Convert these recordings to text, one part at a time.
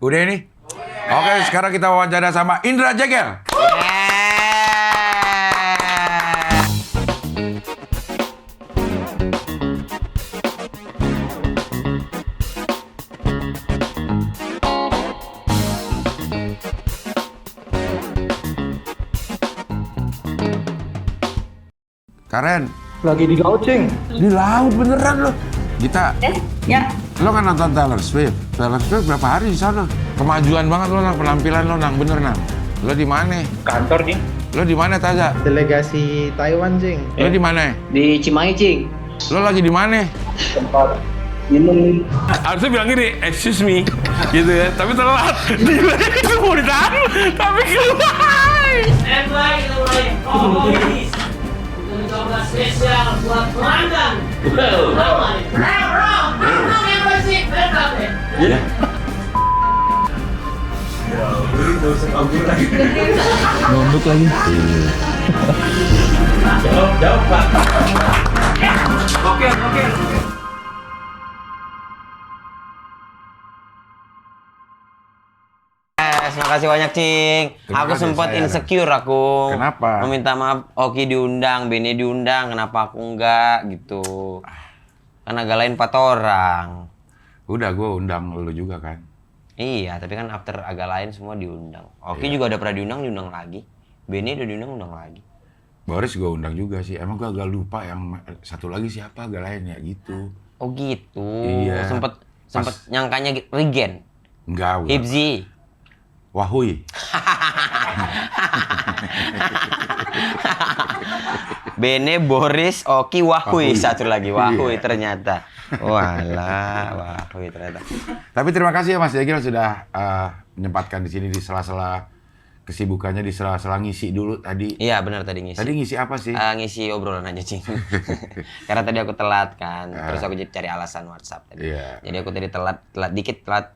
Udah ini? Oke, sekarang kita wawancara sama Indra Jegel. Karen, Lagi di laut, Cing. di laut beneran lo. Gita, Ya, lo kan nonton Taylor Swift. Taylor Swift berapa hari di sana? Kemajuan banget lo, Nang. Penampilan lo, Nang. Bener, Nang. Lo di mana? Kantor, Cing. Lo di mana, Taza? Delegasi Taiwan, Cing. Lo di mana? di Cimahi, Cing. Lo lagi di mana? Tempat minum. Harusnya bilang gini, excuse me, gitu ya. Tapi telat. Itu mau ditahan, tapi keluar. Oh, ini mencoba spesial buat pelanggan. Yang bersih, Ya. Nunduk lagi. Jawab, Pak. Oke. Terima kasih banyak, Cing. Terima Aku kasih, sempat sayang. insecure aku. Kenapa? Meminta maaf, Oki diundang, Beni diundang, kenapa aku enggak gitu. Kan agak lain 4 orang. Udah, gue undang lo juga kan. Iya, tapi kan after agak lain semua diundang. Oki juga udah pernah diundang lagi. Beni udah diundang lagi. Boris gue undang juga sih. Emang gue agak lupa yang satu lagi siapa agak lain ya gitu. Oh gitu. Iya. Sempet Pas- nyangkanya Regen, Enggak, udah. Hibzi. Wahui. Bene, Boris, Oki, Wahui. Wahui. Satu lagi, Wahui Iya. ternyata. Walah, Wahui ternyata. Tapi terima kasih ya Mas Jegel sudah menyempatkan di sini di sela-sela kesibukannya, di sela-sela ngisi dulu tadi. Iya benar tadi ngisi. Tadi ngisi apa sih? Ngisi obrolan aja, Cing. Karena tadi aku telat kan. Terus aku jadi cari alasan WhatsApp tadi. Iya. Jadi aku tadi telat dikit, telat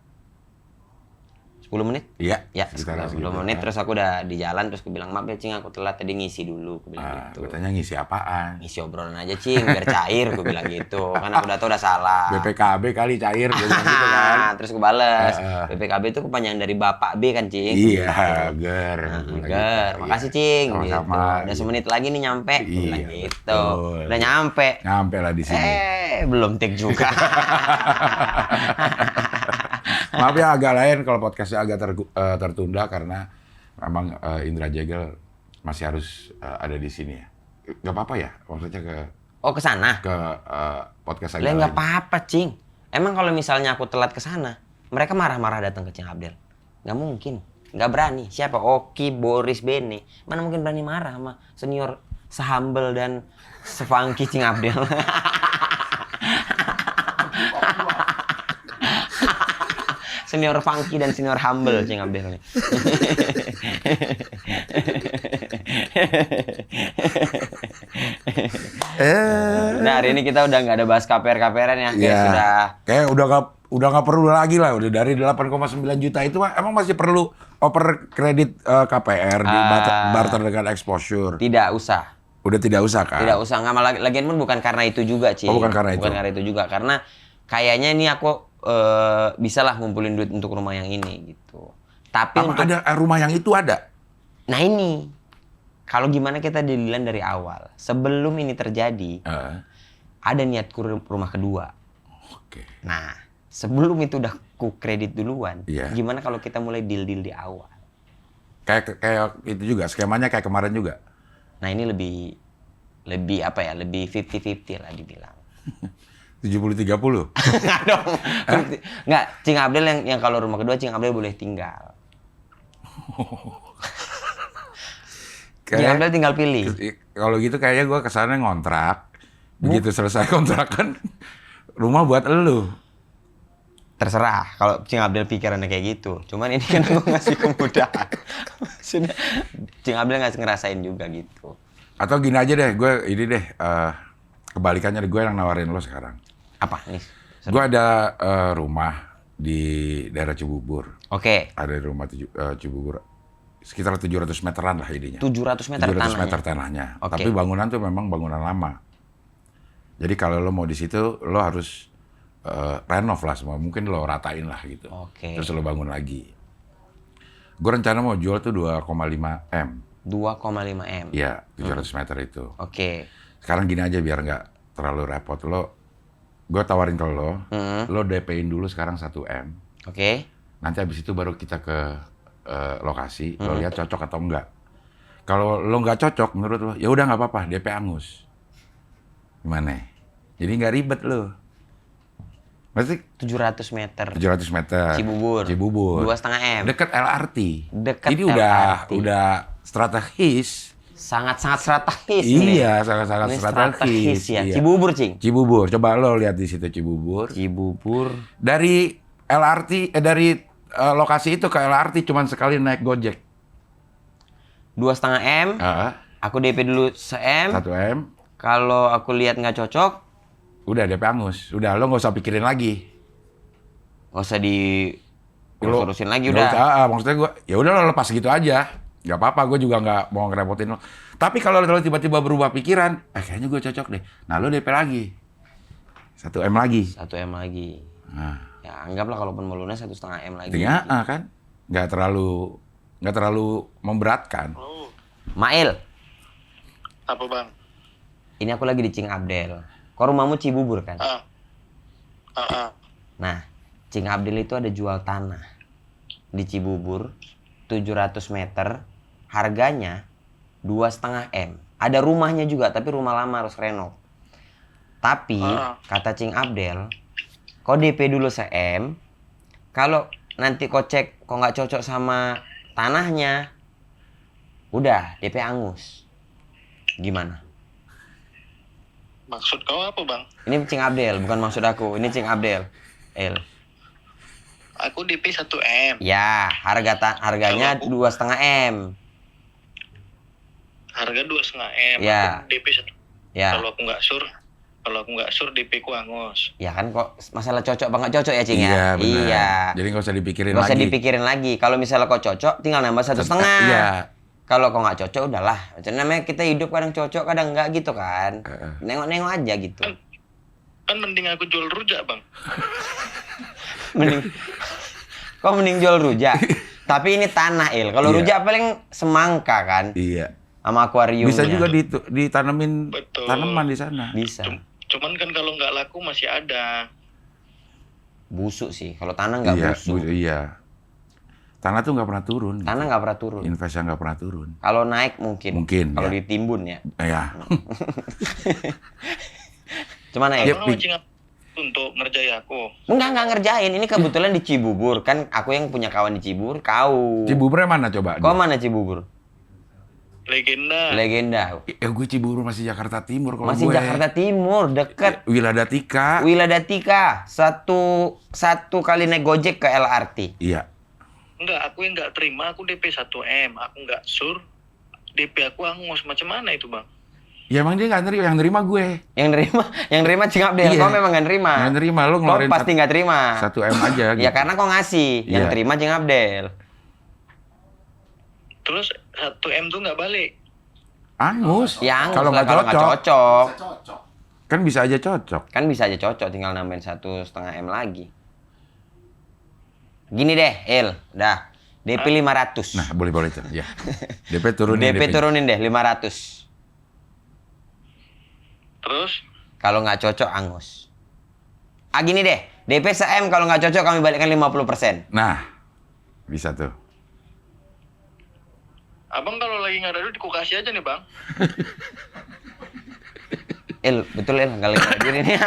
10 menit. Iya. Ya, sekitar 10 segitu. menit. Terus aku udah di jalan, terus aku bilang, maaf ya, Cing, aku telat tadi ngisi dulu. Aku bilang gitu. Gue tanya ngisi apaan? Ngisi obrolan aja, Cing, biar cair. Aku bilang gitu. Kan aku udah tau udah salah. BPKB kali cair, gue bilang gitu kan. Terus aku bales. Heeh. BPKB itu kepanjangan dari Bapak B kan, Cing. Iya, ger. Ger, makasih, Cing. Gitu. Sama-sama. Udah semenit lagi nih nyampe. Aku bilang Iya, gitu. betul. Udah nyampe. Nyampe lah di sini. Belum take juga. Maaf ya agak lain kalau podcastnya agak tertunda karena memang Indra Jegel masih harus ada di sini ya. Gak apa-apa ya, maksudnya Oh, ke sana? ke podcast agak Lah lain. nggak apa-apa, Cing. Emang kalau misalnya aku telat ke sana, mereka marah-marah datang ke Cing Abdel. Nggak mungkin. Nggak berani. Siapa? Oki, Boris, Bene. Mana mungkin berani marah sama senior sehumble dan sefunky Cing Abdel. Senior funky dan senior humble Cing Abdel nih. Nah, hari ini kita udah nggak ada bahas KPR-KPRan ya. Kayak Ya, sudah kayak udah nggak perlu lagi lah. Udah dari 8,9 juta itu emang masih perlu oper kredit KPR di barter dengan exposure. tidak usah. Udah tidak usah kan? Tidak usah. Nggak malah lagian pun bukan karena itu juga, Cing. Oh, bukan karena itu. Bukan karena itu juga. Karena kayaknya ini aku bisa lah ngumpulin duit untuk rumah yang ini gitu. Tapi Apa untuk ada rumah yang itu ada? nah ini kalau gimana kita dealan dari awal sebelum ini terjadi ada niatku rumah kedua. Oke. Nah sebelum itu udah ku kredit duluan. Iya. Gimana kalau kita mulai deal di awal? Kayak itu juga skemanya kayak kemarin juga. Nah ini lebih apa ya? Lebih 50-50 lah dibilang. 70-30. Nggak dong. Nggak, Cing Abdel yang kalau rumah kedua Cing Abdel boleh tinggal. Cing Abdel tinggal pilih. Kalau gitu kayaknya gue kesana ngontrak. Begitu selesai kontrakan, rumah buat elu. Terserah kalau Cing Abdel pikirannya kayak gitu. Cuman ini kan aku ngasih kemudahan. Maksudnya Cing Abdel nggak ngerasain juga gitu. Atau gini aja deh, gue ini deh kebalikannya gue yang nawarin lo sekarang. Apa nih? Gue ada rumah di daerah Cibubur. Oke. Ada rumah Cibubur sekitar 700 meteran lah ininya. 700 meter 700 tanahnya. meter tanahnya. Oke. Tapi bangunan tuh memang bangunan lama. Jadi kalau lo mau di situ, lo harus renov lah semua. Mungkin lo ratain lah gitu. Oke. Terus lo bangun lagi. Gue rencana mau jual tuh 2,5 M. 2,5 M. Iya, 700 meter itu. Oke. Sekarang gini aja biar nggak terlalu repot. Gue tawarin ke lo DP-in dulu sekarang 1 M. Oke. Nanti habis itu baru kita ke lokasi, lo lihat cocok atau enggak. Kalau lo nggak cocok menurut lo, ya udah nggak apa-apa, DP angus. Gimana? Jadi nggak ribet lo. Berarti 700 meter. 700 meter. Cibubur. 2,5 M. Dekat LRT. Dekat Ini LRT. udah strategis. Sangat-sangat strategis nih. Iya, sangat-sangat Ini strategis. ya. Iya. Cibubur, Cing. Cibubur. Coba lo lihat di situ Cibubur. Cibubur. Dari LRT dari lokasi itu ke LRT cuman sekali naik Gojek. 2,5 M. Aku DP dulu 1 M. 1 M. Kalau aku lihat nggak cocok, Udah DP angus. Udah lo nggak usah pikirin lagi. nggak usah Lo- urusin lagi nggak udah. usah, maksudnya gue, ya udah lo lepas gitu aja. Gak apa-apa, gue juga nggak mau ngerepotin lo. Tapi kalau lo tiba-tiba berubah pikiran, kayaknya gue cocok deh. Nah lo DP lagi. 1 M lagi. 1 M lagi. Nah, Ya anggaplah kalaupun mau lunas 1,5 M lagi. tinggal kan? Nggak terlalu memberatkan. Mail, Apa bang? ini aku lagi di Cing Abdel. Kok rumahmu Cibubur kan? Nah, Cing Abdel itu ada jual tanah di Cibubur 700 meter, harganya 2,5 M. Ada rumahnya juga, tapi rumah lama harus renov. Tapi kata Cing Abdel, kau DP dulu 1 M. Kalau nanti kau cek kok nggak cocok sama tanahnya, udah DP angus. Gimana? Maksud kau apa bang? Ini Cing Abdel, bukan maksud aku. Ini Cing Abdel. Aku DP 1 M. Ya, harganya 2,5 M. Harga 2,5 M. Ya. Aku DP 1. Ya. Kalau aku nggak sur DP ku angus. Ya kan kok masalah cocok banget cocok ya Cing Iya, ya? benar. Iya. Jadi nggak usah dipikirin Nggak lagi. usah dipikirin lagi. Kalau misalnya kok cocok, tinggal nambah 1,5. Iya. Kalau kok nggak cocok, udahlah. Macam namanya kita hidup kadang cocok, kadang nggak gitu kan. Nengok-nengok aja gitu. Kan mending aku jual rujak bang. Mending kok mending jual rujak. Tapi ini tanah Kalau Iya. rujak paling semangka kan, Iya. sama akuariumnya. Bisa juga ditanemin Betul. tanaman di sana. Bisa. Cuman kan kalau nggak laku masih ada. Busuk sih. Kalau tanah nggak Iya, busuk. iya. Tanah tuh nggak pernah turun. Tanah nggak pernah turun. Investnya nggak pernah turun. Kalau naik mungkin. Mungkin, Kalau ya. ditimbun ya. Ya. Cuman Ya, Abang mancing untuk ngerjai aku. Enggak ngerjain. Ini kebetulan di Cibubur. Kan aku yang punya kawan di Cibubur, kau. Cibuburnya mana coba? Kau mana Cibubur? Legenda. Legenda. Gue Cibubur masih Jakarta Timur kalau Masih gue. Jakarta Timur, dekat Wiladatika. Wiladatika. Satu kali naik Gojek ke LRT. Iya. Enggak, aku yang nggak terima. Aku DP 1 M. Aku nggak sur. DP aku angus. Macam mana itu bang? Ya emang dia nggak nerima, yang nerima gue. Yang nerima Cing Abdel. Iya. Kau memang nggak nerima. Nggak nerima, lo Kau ngeluarin pasti nggak terima. 1 M aja. Ya gitu. karena kau ngasih. Yang Iya. terima Cing Abdel. Terus 1 M tuh nggak balik. Angus. Ya angus Kalau lah, nggak cocok, cocok. kan bisa aja cocok. Kan bisa aja cocok, tinggal nambahin 1,5 M lagi. Gini deh, dah. DP 500. Nah, boleh itu. Ya. DP turunin. DP turunin deh 500. Terus Kalau nggak cocok angus. Gini deh, DP 1 M kalau nggak cocok kami balikkan 50%. Nah, bisa tuh. abang kalau lagi nggak ada duit, aku kasih aja nih bang. Betul nggak lagi ada diri nih.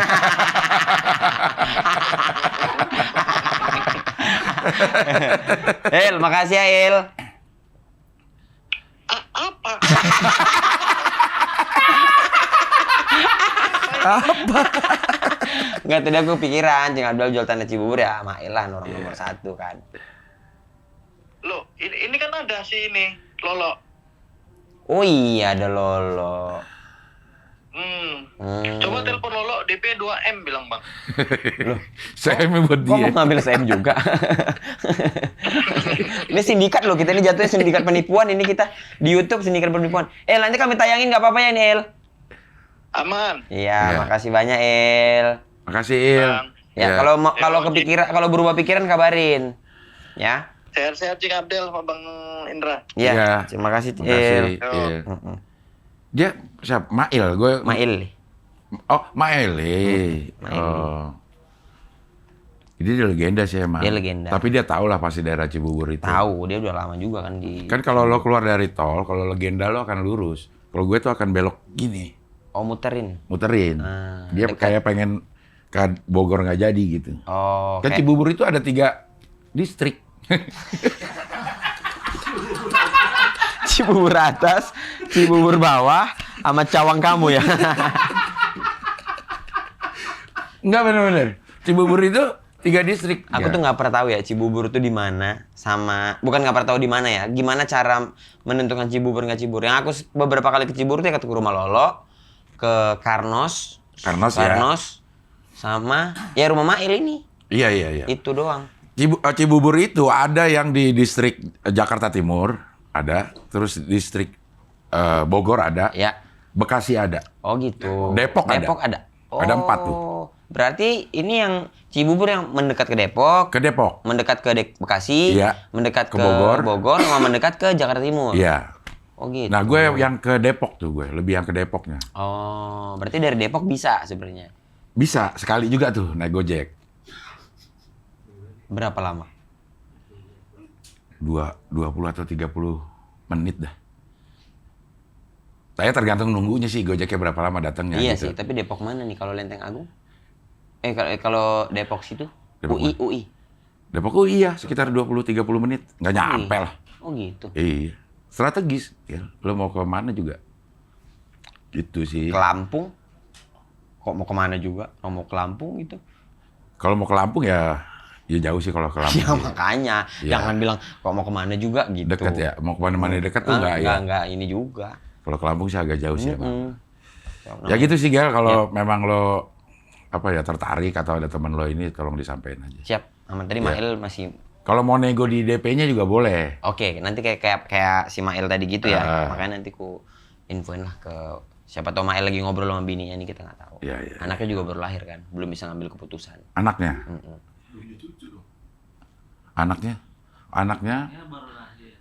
Makasih ya Apa? Nggak, tadi aku pikiran Cing Abdul jual tanah Cibubur ya, Mail lah orang nomor 1 kan. Loh, ini kan ada si ini, Lolo. Oh iya, ada Lolo. Coba telepon Lolo, DP 2 M bilang bang. Saya buat Kok dia. mau ngambil SM juga? Ini sindikat loh, kita ini jatuhnya sindikat penipuan. Ini kita di YouTube sindikat penipuan. Nanti kami tayangin nggak apa-apa ya nih Aman. Iya, Iya. makasih banyak El. Makasih Il. Bang. Ya, Ya. kalau kepikiran, kalau berubah pikiran kabarin. Ya. Sehat-sehat Cing Abdel sama Bang Indra. Ya. Iya. Terima kasih, Cil. Makasih. Iya. Dia siapa? Mail. Gue. Mail. Oh, Mail. Mail. Oh. Jadi dia legenda sih emang. Dia legenda. Tapi dia tahu lah pasti daerah Cibubur itu. Tahu, dia udah lama juga kan di. Kan kalau lo keluar dari tol, kalau legenda lo akan lurus. Kalau gue tuh akan belok gini, Oh, muterin. muterin. Ah, Dia dekat. kayak pengen ke Bogor nggak jadi gitu. Oh, Kan kayak- Cibubur itu ada 3 distrik. Cibubur atas, Cibubur bawah, sama Cawang kamu ya. Enggak bener-bener. Cibubur itu 3 distrik. Aku Ya. tuh nggak pernah tahu ya Cibubur tuh di mana, sama bukan nggak pernah tahu di mana ya. Gimana cara menentukan Cibubur nggak Cibubur? Yang aku beberapa kali ke Cibubur tuh ya ke rumah Lolo, ke Karnos, Karnos ya. sama ya rumah Mail ini. Iya, iya, iya. Itu doang. Cibubur itu ada yang di distrik Jakarta Timur, ada. Terus distrik Bogor ada. Ya. Bekasi ada. Oh gitu. Depok ada. ada. Ada 4 tuh. Berarti ini yang Cibubur yang mendekat ke Depok, Ke Depok. mendekat ke Bekasi, Iya. mendekat Ke ke Bogor. sama mendekat ke Jakarta Timur. Iya. Oh gitu. Nah, gue yang ke Depok tuh gue, lebih yang ke Depoknya. Oh, berarti dari Depok bisa sebenarnya. Bisa sekali juga tuh naik Gojek. Berapa lama? 20 atau 30 menit dah. Saya tergantung nunggunya sih Gojeknya berapa lama datangnya Iya gitu. sih, tapi Depok mana nih kalau Lenteng Agung? Kalau Depok situ? Depok UI. Depok iya sekitar 20-30 menit. Nggak nyampe lah. Oh gitu. Iya. Strategis. Ya. Lo mau ke mana juga. Gitu sih. Ke Lampung? Kok mau kemana juga? Mau ke Lampung gitu? Kalau mau ke Lampung ya jauh sih kalau ke Lampung. Ya makanya, Iya. jangan bilang kok mau kemana juga gitu. Dekat ya. Mau ke mana-mana dekat tuh nggak ya. Enggak, ini juga. Kalau ke Lampung sih agak jauh sih emang. Mm-mm. Ya gitu sih Gal, kalau memang lo apa ya tertarik atau ada teman lo ini tolong disampaikan aja. Siap. Aman tadi Ya. Mail masih Kalau mau nego di DP-nya juga boleh. oke, nanti kayak si Mail tadi gitu ya. Ah. Makanya nanti ku infoin lah ke siapa tahu Mail lagi ngobrol sama bininya nih kita nggak tahu. Iya, iya. Anaknya juga baru lahir kan, belum bisa ngambil keputusan. Anaknya?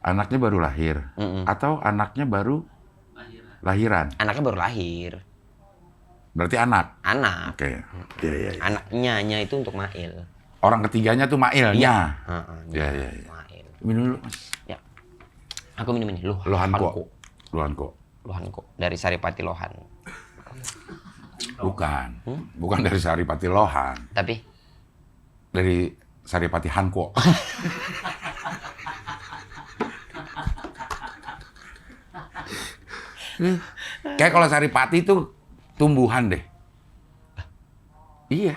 Anaknya baru lahir. Mm-mm. Atau anaknya baru lahiran. Anaknya baru lahir. Berarti anak. Anak. Oke. Iya, iya, iya. Anaknya itu untuk Mail. Orang ketiganya tuh Mailnya. Heeh, Iya, iya, iya. Mail. Minum dulu, Mas. Ya. Aku minum ini, Lohanko. Lohanko. Lohanko dari Saripati Lohan. Bukan. Bukan dari Saripati Lohan. Tapi Dari Saripati Hanko. Kayak kalau Saripati itu tumbuhan deh. Iya.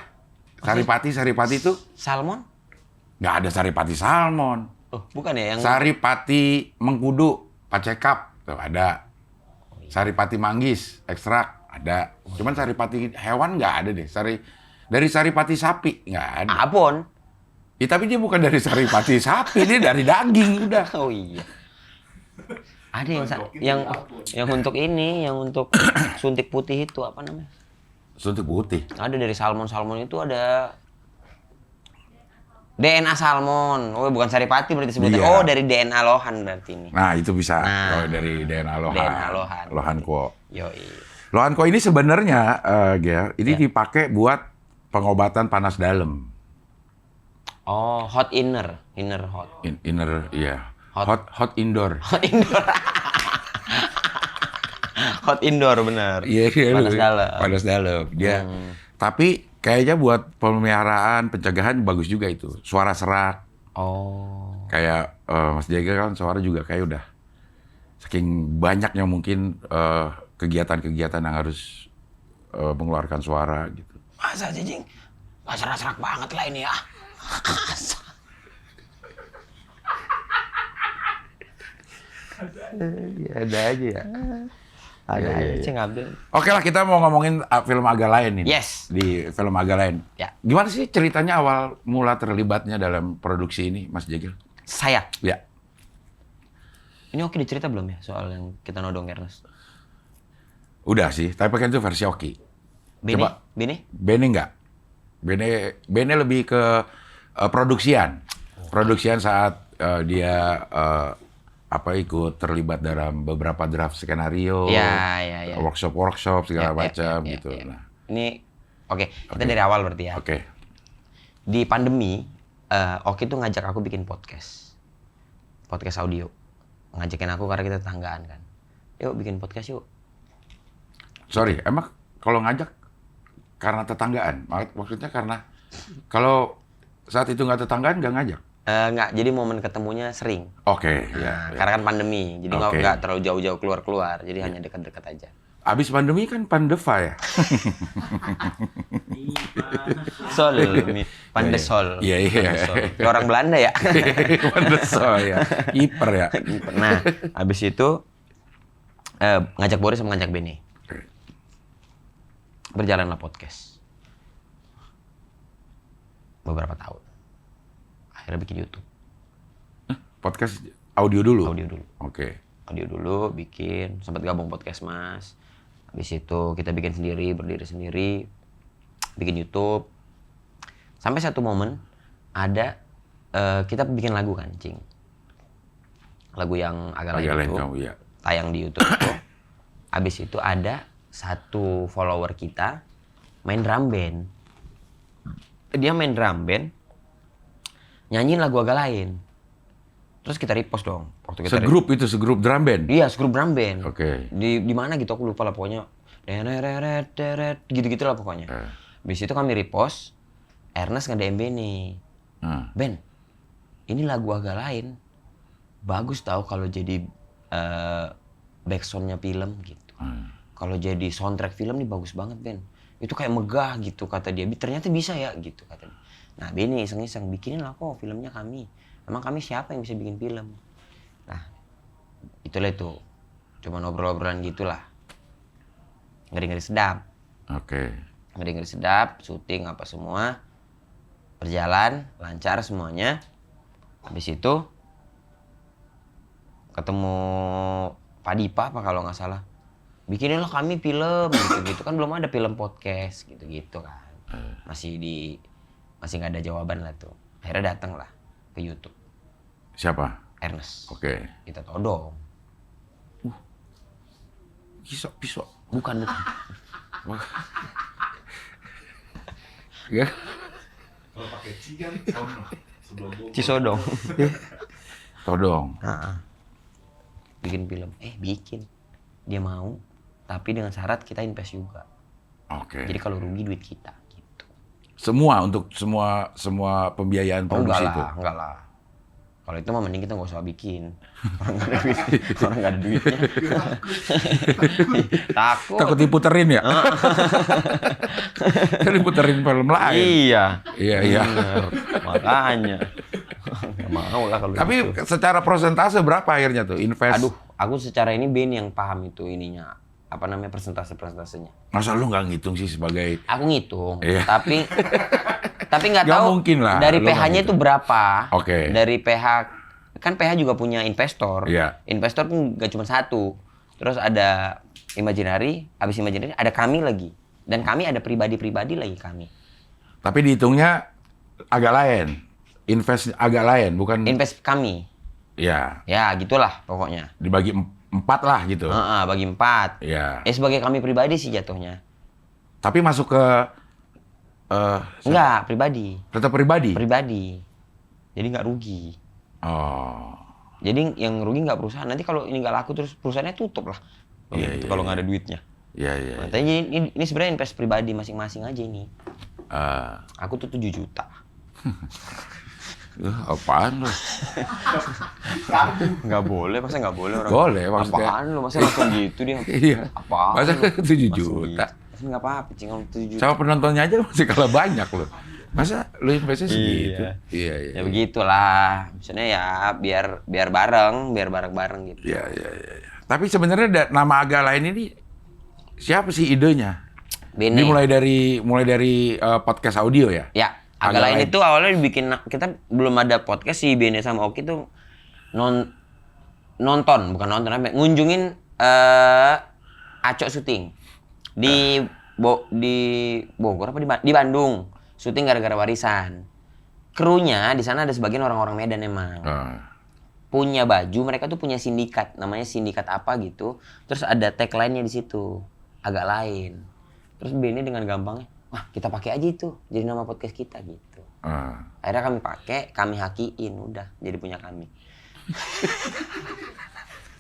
Saripati itu salmon? nggak ada Saripati salmon. Oh, bukan ya yang Saripati mengkudu, pacekap, tuh ada. Saripati manggis, ekstrak, ada. Cuman saripati hewan nggak ada deh. Dari saripati sapi nggak ada. abon. Ya, tapi dia bukan dari saripati sapi, dia dari daging udah. Oh iya. Ada yang untuk ini, yang untuk suntik putih itu apa namanya? Suntik putih. Ada dari salmon itu ada DNA salmon. Oh, bukan saripati berarti sebutnya. Iya. Oh, dari DNA Lohan berarti ini. Nah itu bisa Nah. kalau dari DNA Lohan. DNA Lohan. Lohanko. Yoi. Lohanko ini sebenarnya, Gel, ini Ya. dipakai buat pengobatan panas dalam. Oh, hot inner hot. Inner, iya. Hot. Hot indoor. Hot indoor. Hot indoor benar. Iya, iya. Panas dalam. Panas dalam. Dia. Tapi kayaknya buat pemeliharaan, pencegahan bagus juga itu. Suara serak. Oh. Kayak Mas Jega kan suara juga kayak udah saking banyaknya mungkin kegiatan-kegiatan yang harus mengeluarkan suara gitu. Masa jing? Gak serak-serak banget lah ini ya. Ya, ada aja ya. Ada Iya, iya, aja iya. Cing Abdul. Oke lah, kita mau ngomongin film agak lain ini. Yes. Di film agak lain. Ya. Gimana sih ceritanya awal mula terlibatnya dalam produksi ini, Mas Jegel? Saya. Ya. Ini oke dicerita belum ya soal yang kita nodong Ernest? Udah sih, tapi kan itu versi Oki. Bini? Coba. Bini? Benny nggak? Bene lebih ke produksian. Produksian saat dia ikut terlibat dalam beberapa draft skenario, Ya. workshop segala Ya, macam ya, gitu. ya. Nah, Ini kita dari awal berarti ya. oke. Di pandemi, Oki tuh ngajak aku bikin podcast audio. Ngajakin aku karena kita tetanggaan kan. Yuk bikin podcast yuk. Sorry, emang kalau ngajak karena tetanggaan? Maksudnya karena kalau saat itu nggak tetanggaan nggak ngajak? Nggak, jadi momen ketemunya sering. Oke, ya. Karena kan pandemi, jadi Oke. nggak terlalu jauh-jauh keluar, jadi hanya dekat-dekat aja. Abis pandemi kan pandeva ya? Pandesol. Iya. Pandesol. Kayak orang Belanda ya. Pandesol ya, hiper ya. Nah, habis itu ngajak Boris sama ngajak Bene. Berjalanlah podcast. Beberapa tahun. Akhirnya bikin YouTube. Podcast audio dulu? Audio dulu. Oke. Audio dulu, bikin. Sempat gabung podcast Mas. Habis itu kita bikin sendiri, berdiri sendiri. Bikin YouTube. Sampai satu momen ada kita bikin lagu kan, Cing. Lagu yang agak lain itu. Kamu, ya. Tayang di YouTube itu. Habis itu ada satu follower kita main drum band. Dia main drum band, nyanyiin lagu agak lain. Terus kita repost dong. Waktu kita Segrup drum band? Iya, segrup drum band. Oke. Di mana gitu aku lupa lah pokoknya. Gitu-gitu lah pokoknya. Habis itu kami repost, Ernest nge-DM Bene. Ben, ini lagu agak lain. Bagus tau kalau jadi backsoundnya film gitu. Kalau jadi soundtrack film nih bagus banget, Ben. Itu kayak megah gitu kata dia. Ternyata bisa ya gitu kata dia. Nah, Bene iseng-iseng bikinin lah kok filmnya kami. Emang kami siapa yang bisa bikin film? Nah, itulah itu. Cuma ngobrol-obrolan gitulah. Ngeri-ngeri sedap. Oke. Ngeri-ngeri sedap, syuting apa semua. Berjalan, lancar semuanya. Habis itu ketemu Pak Dipa apa kalau nggak salah. Bikinin lah kami film gitu-gitu kan belum ada film podcast gitu-gitu kan. Masih nggak ada jawaban lah tuh. Akhirnya datang lah ke YouTube. Siapa? Ernest. Oke. Kita todong. Pisau. Bukan. Ya. Cisodong. Todong. Bikin film. Bikin. Dia mau. Tapi dengan syarat kita invest juga. Oke. Jadi kalau rugi duit kita. Gitu. Semua untuk semua pembiayaan produksi itu? Enggak lah. Kalau itu mah mending kita nggak usah bikin. Orang nggak ada duit, orang nggak ada duitnya. Takut diputerin ya? Diputerin film lain. Iya. Iya. Makanya. Nggak mau lah kalau Tapi gitu. secara persentase berapa akhirnya tuh invest? Aduh, aku secara ini Ben yang paham itu ininya. Apa namanya persentasenya. Masa lu nggak ngitung sih sebagai... Aku ngitung, Iya. tapi nggak Nggak tahu mungkin lah, dari lu nggak PH-nya gitu. itu berapa. Oke. Dari PH, kan PH juga punya investor. Iya. Investor pun nggak cuma satu. Terus ada Imaginary, habis Imaginary ada kami lagi. Dan kami ada pribadi-pribadi lagi kami. Tapi dihitungnya agak lain. Invest agak lain, bukan... Invest kami. Ya, Ya gitulah pokoknya. dibagi 4 lah gitu. Bagi 4. Ya. Sebagai kami pribadi sih jatuhnya. Tapi masuk ke... Enggak, pribadi. Tetap pribadi? Pribadi. Jadi nggak rugi. Oh. Jadi yang rugi nggak perusahaan. Nanti kalau ini nggak laku terus perusahaannya tutup lah. Iya, Gitu, iya, kalau iya. nggak ada duitnya. Iya. Makanya ini sebenarnya invest pribadi masing-masing aja ini. Aku tuh 7 juta. Apaan lu? Nggak boleh, masa nggak boleh orang? Boleh, maksudnya. Apaan lu, masa langsung gitu dia? Iya. Apaan? Masa lu? 7 Masih juta? gitu. Nggak apa-apa, cing, 7 juta. Sama penontonnya aja masih kalah banyak loh. Masa lu investnya segitu? Iya. Iya. Ya begitulah. Maksudnya ya biar bareng gitu. Iya. Tapi sebenarnya nama agak lain ini siapa sih idenya? Bene. Ini mulai dari podcast audio ya? Ya, Agak agak lain lain. itu awalnya dibikin, kita belum ada podcast si Bene sama Oki tuh ngunjungin Acok syuting di Bogor apa di Bandung. syuting gara-gara warisan. Krunya di sana ada sebagian orang-orang Medan emang. Punya baju, mereka tuh punya sindikat, namanya sindikat apa gitu. Terus ada tagline-nya di situ, agak lain. Terus Benny dengan gampangnya, wah kita pakai aja itu, jadi nama podcast kita gitu. Akhirnya kami pakai, kami hakiin, udah jadi punya kami.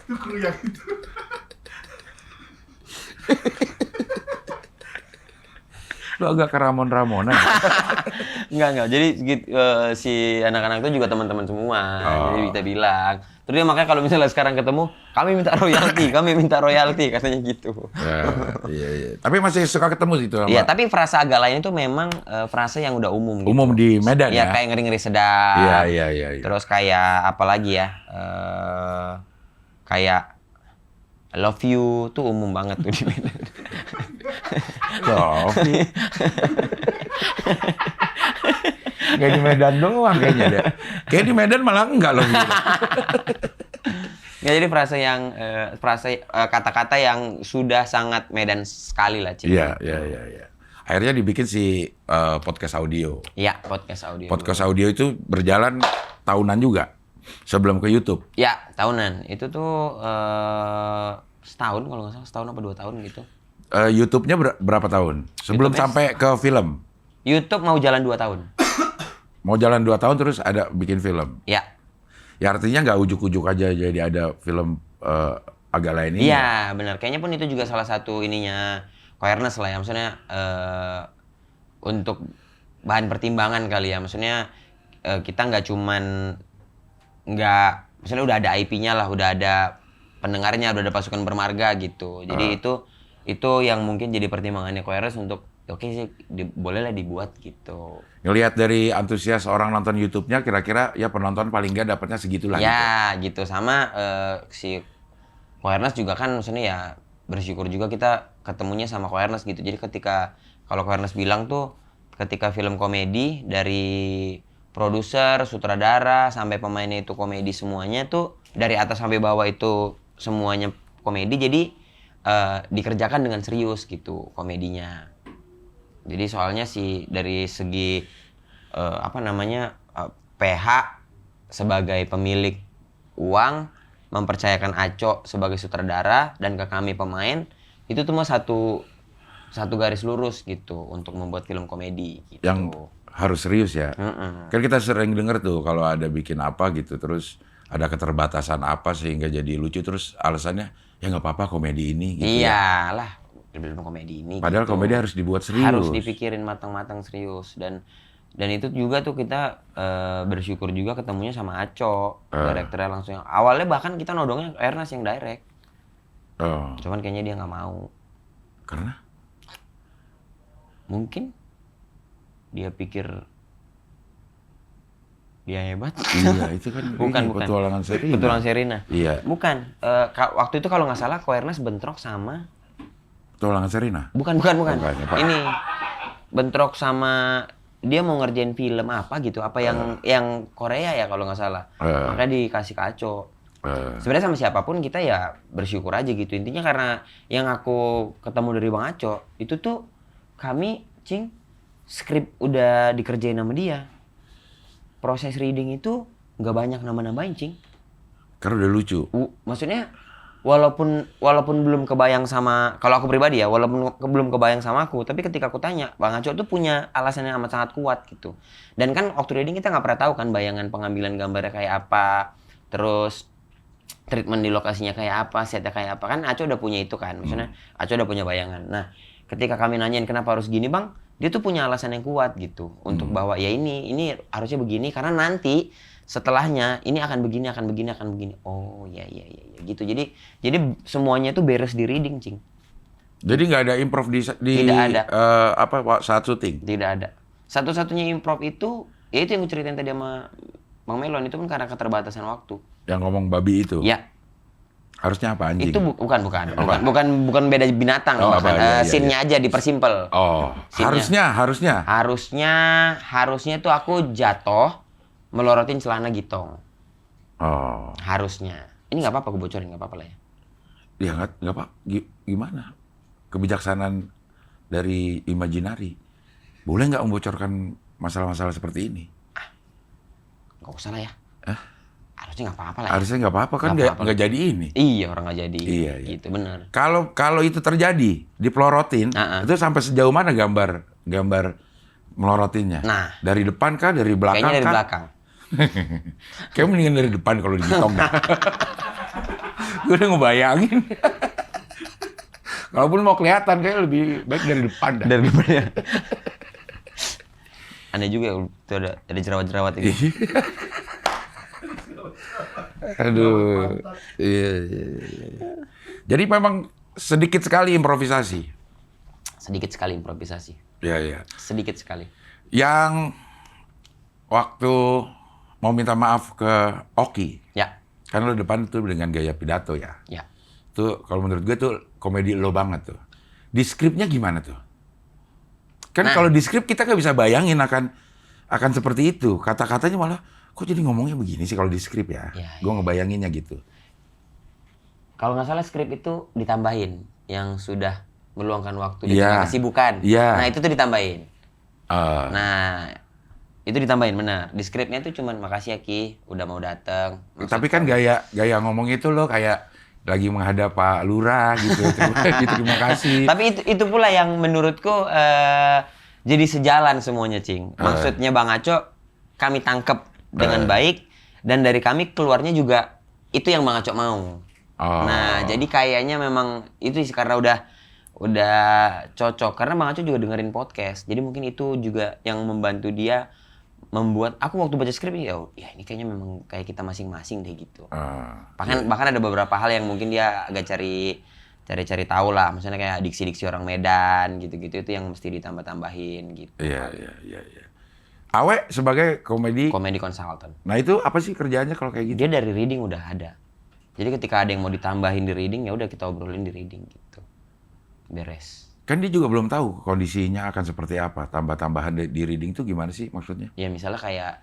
Itu kru yang itu. Lo agak ke Ramon-Ramonan. Enggak. Jadi si anak-anak itu juga teman-teman semua. Jadi kita bilang. Terus dia makanya kalau misalnya sekarang ketemu, kami minta royalti katanya gitu. Iya. Tapi masih suka ketemu sih itu sama. Iya, tapi frasa agak lain itu memang frasa yang udah umum gitu. Umum di Medan ya? Iya, kayak ngeri-ngeri sedap. Iya. Terus kayak apa lagi ya? Kayak I love you tuh umum banget tuh di Medan. Love you. Kayak di Medan doang kayaknya deh. Kayak di Medan malah enggak loh. Ya, jadi kata-kata yang sudah sangat Medan sekali lah, Cik. Iya. Akhirnya dibikin si podcast audio. Iya, podcast audio. Podcast audio itu berjalan tahunan juga sebelum ke YouTube. Ya, tahunan. Itu tuh setahun kalau nggak salah, setahun apa 2 tahun gitu. YouTube-nya berapa tahun? Sebelum YouTube-nya sampai ke film? YouTube mau jalan 2 tahun. Mau jalan 2 tahun terus ada bikin film? Ya. Ya artinya nggak ujuk-ujuk aja jadi ada film agak lain ini? Iya, benar. Kayaknya pun itu juga salah satu ininya awareness lah ya. Maksudnya untuk bahan pertimbangan kali ya. Maksudnya kita nggak cuman misalnya udah ada IP-nya lah, udah ada pendengarnya, udah ada pasukan bermarga gitu. Jadi itu yang mungkin jadi pertimbangannya Koeres untuk oke sih bolehlah dibuat gitu. Ngelihat dari antusias orang nonton YouTube-nya kira-kira ya penonton paling nggak dapatnya segitulah ya, gitu. Sama si Koernes juga kan maksudnya ya bersyukur juga kita ketemunya sama Koernes gitu. Jadi kalau Koernes bilang tuh ketika film komedi dari produser, sutradara sampai pemainnya itu komedi semuanya tuh dari atas sampai bawah itu semuanya komedi, jadi dikerjakan dengan serius gitu komedinya. Jadi soalnya dari segi PH sebagai pemilik uang mempercayakan Aco sebagai sutradara dan ke kami pemain, itu tuh mah satu garis lurus gitu untuk membuat film komedi gitu. Yang harus serius ya. Kan kita sering denger tuh kalau ada bikin apa gitu terus ada keterbatasan apa sehingga jadi lucu, terus alasannya ya nggak apa-apa komedi ini gitu. Iyalah, film komedi ini. Padahal gitu. komedi harus dibuat serius. Harus dipikirin matang-matang serius dan itu juga tuh kita bersyukur juga ketemunya sama Aco, direkturnya langsung. Awalnya bahkan kita nodongnya Ernest yang direct. Cuman kayaknya dia nggak mau. Karena? Mungkin dia pikir dia hebat. Iya, itu kan bukan. Petualangan Sherina. Petualangan Sherina. Iya. Bukan. Waktu itu kalau nggak salah Ernest bentrok sama Petualangan Sherina? Bukan. Apa? Ini bentrok sama dia mau ngerjain film apa gitu, apa yang Korea ya kalau nggak salah. Makanya dikasih ke Aco. Sebenarnya sama siapapun kita ya bersyukur aja gitu. Intinya karena yang aku ketemu dari Bang Aco itu tuh kami skrip udah dikerjain sama dia. Proses reading itu nggak banyak nama-namain, Karena udah lucu. Maksudnya walaupun belum kebayang sama, kalau aku pribadi ya, walaupun belum kebayang sama aku, tapi ketika aku tanya, Bang Aco tuh punya alasan yang amat sangat kuat gitu. Dan kan waktu reading kita nggak pernah tahu kan bayangan pengambilan gambarnya kayak apa, terus treatment di lokasinya kayak apa, setnya kayak apa, kan Aco udah punya itu kan, maksudnya Aco udah punya bayangan. Nah, ketika kami nanyain kenapa harus gini Bang, dia tuh punya alasan yang kuat gitu untuk bahwa ya ini harusnya begini karena nanti setelahnya ini akan begini. Oh ya gitu. Jadi semuanya tuh beres di reading, Jadi nggak ada improv di Tidak ada. Saat syuting? Tidak ada. Satu-satunya improv itu ya itu yang gue ceritain tadi sama Bang Melon, itu pun karena keterbatasan waktu. Yang ngomong babi itu? Ya. Harusnya apa, anjing? Itu bukan beda binatang, scene-nya aja dipersimpel. Harusnya tuh aku jatuh melorotin celana Gitong. Harusnya. Ini nggak apa-apa aku bocorin, nggak apa-apa lah ya. Ya nggak apa. Gimana? Kebijaksanaan dari Imaginary. Boleh nggak membocorkan masalah-masalah seperti ini? Nggak usah lah ya. Harusnya nggak apa-apa lah ya. Harusnya nggak apa-apa kan, Nggak apa-apa. nggak jadi ini. Iya, orang nggak jadi. Iya, iya. Gitu, bener. Kalau itu terjadi, dipelorotin, itu sampai sejauh mana gambar melorotinnya? Nah. Dari depan kah, dari belakang Kayaknya dari kah? belakang. Kayak mendingan dari depan kalau digitong dah. Gue udah ngebayangin. Kalaupun mau kelihatan, kayak lebih baik dari depan dah. Dari depannya. Aneh juga ya, itu ada jerawat-jerawat ini. Aduh. Iya. Jadi memang sedikit sekali improvisasi. Sedikit sekali improvisasi. Iya. Sedikit sekali. Yang waktu mau minta maaf ke Oki, Ya. kan lo depan tuh dengan gaya pidato ya. Ya. Tuh kalau menurut gue tuh komedi lo banget tuh. Di skripnya gimana tuh? Kan Nah. kalau di skrip kita nggak bisa bayangin akan seperti itu. Kata-katanya malah kok jadi ngomongnya begini sih kalau di skrip ya. Ya, Gue ngebayanginnya gitu. Kalau nggak salah skrip itu ditambahin yang sudah meluangkan waktu Iya. di tengah kesibukan. Iya. Nah, itu tuh ditambahin. Eh, Nah, itu ditambahin benar. Di skripnya tuh cuman makasih ya Ki, udah mau datang. tapi kan gaya ngomong itu lo kayak lagi menghadap Pak Lurah gitu. Gitu, terima kasih. Tapi itu pula yang menurutku jadi sejalan semuanya, Cing. Maksudnya Bang Aco kami tangkep dengan baik dan dari kami keluarnya juga itu yang Bang Aco mau. Oh. Nah, jadi kayaknya memang itu sih karena udah cocok karena Bang Aco juga dengerin podcast. Jadi mungkin itu juga yang membantu dia membuat aku waktu baca skrip ya ini kayaknya memang kayak kita masing-masing deh gitu. Bahkan ada beberapa hal yang mungkin dia agak cari tahu lah, misalnya kayak diksi-diksi orang Medan gitu-gitu itu yang mesti ditambah-tambahin gitu. Iya. Awe sebagai komedi Consultant. Nah itu apa sih kerjaannya kalau kayak gitu? Dia dari reading udah ada. Jadi ketika ada yang mau ditambahin di reading ya udah kita obrolin di reading gitu. Beres. Kan dia juga belum tahu kondisinya akan seperti apa. Tambah-tambahan di reading itu gimana sih maksudnya? Ya misalnya kayak